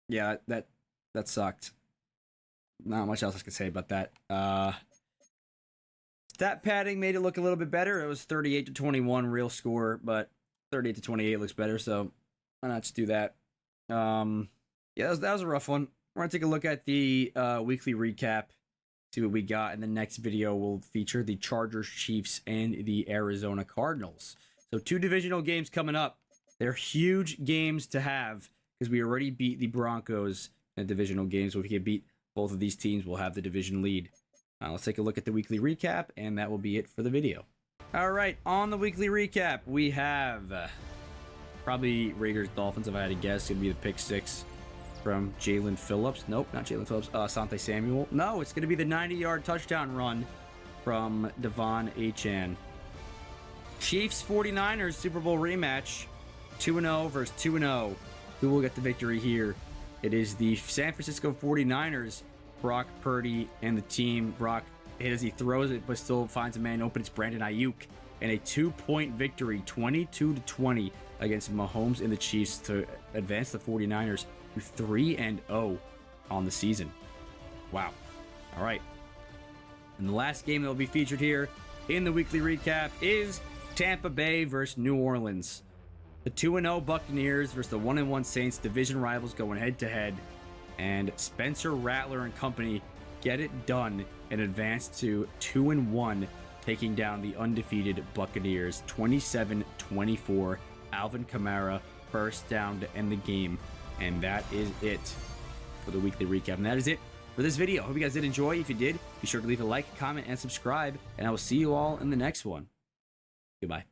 Yeah, that sucked. Not much else I could say about that. Stat padding made it look a little bit better. It was 38-21 real score, but 38-28 looks better, so why not just do that? Yeah, that was a rough one. We're going to take a look at the weekly recap, see what we got. In the next video, we'll feature the Chargers, Chiefs, and the Arizona Cardinals. So 2 divisional games coming up. They're huge games to have because we already beat the Broncos in divisional games. So if we can beat both of these teams, we'll have the division lead. Let's take a look at the weekly recap, and that will be it for the video. All right, on the weekly recap, we have probably Raiders Dolphins, if I had to guess. It's going to be the pick 6 from Jalen Phillips. Nope, not Jalen Phillips. Asante Samuel. No, it's going to be the 90-yard touchdown run from Devon Achane. Chiefs 49ers Super Bowl rematch. 2-0 versus 2-0. Who will get the victory here? It is the San Francisco 49ers. Brock Purdy and the team. Brock, as he throws it, but still finds a man open. It's Brandon Ayuk. and a 2-point victory, 22-20 against Mahomes and the Chiefs to advance the 49ers to 3-0 on the season. Wow. All right. And the last game that will be featured here in the weekly recap is Tampa Bay versus New Orleans. The 2-0 Buccaneers versus the 1-1 Saints, division rivals going head-to-head. And Spencer Rattler and company get it done and advance to 2-1, taking down the undefeated Buccaneers 27-24. Alvin Kamara first down to end the game. And that is it for the weekly recap. And that is it for this video. Hope you guys did enjoy. If you did, be sure to leave a like, comment, and subscribe. And I will see you all in the next one. Goodbye.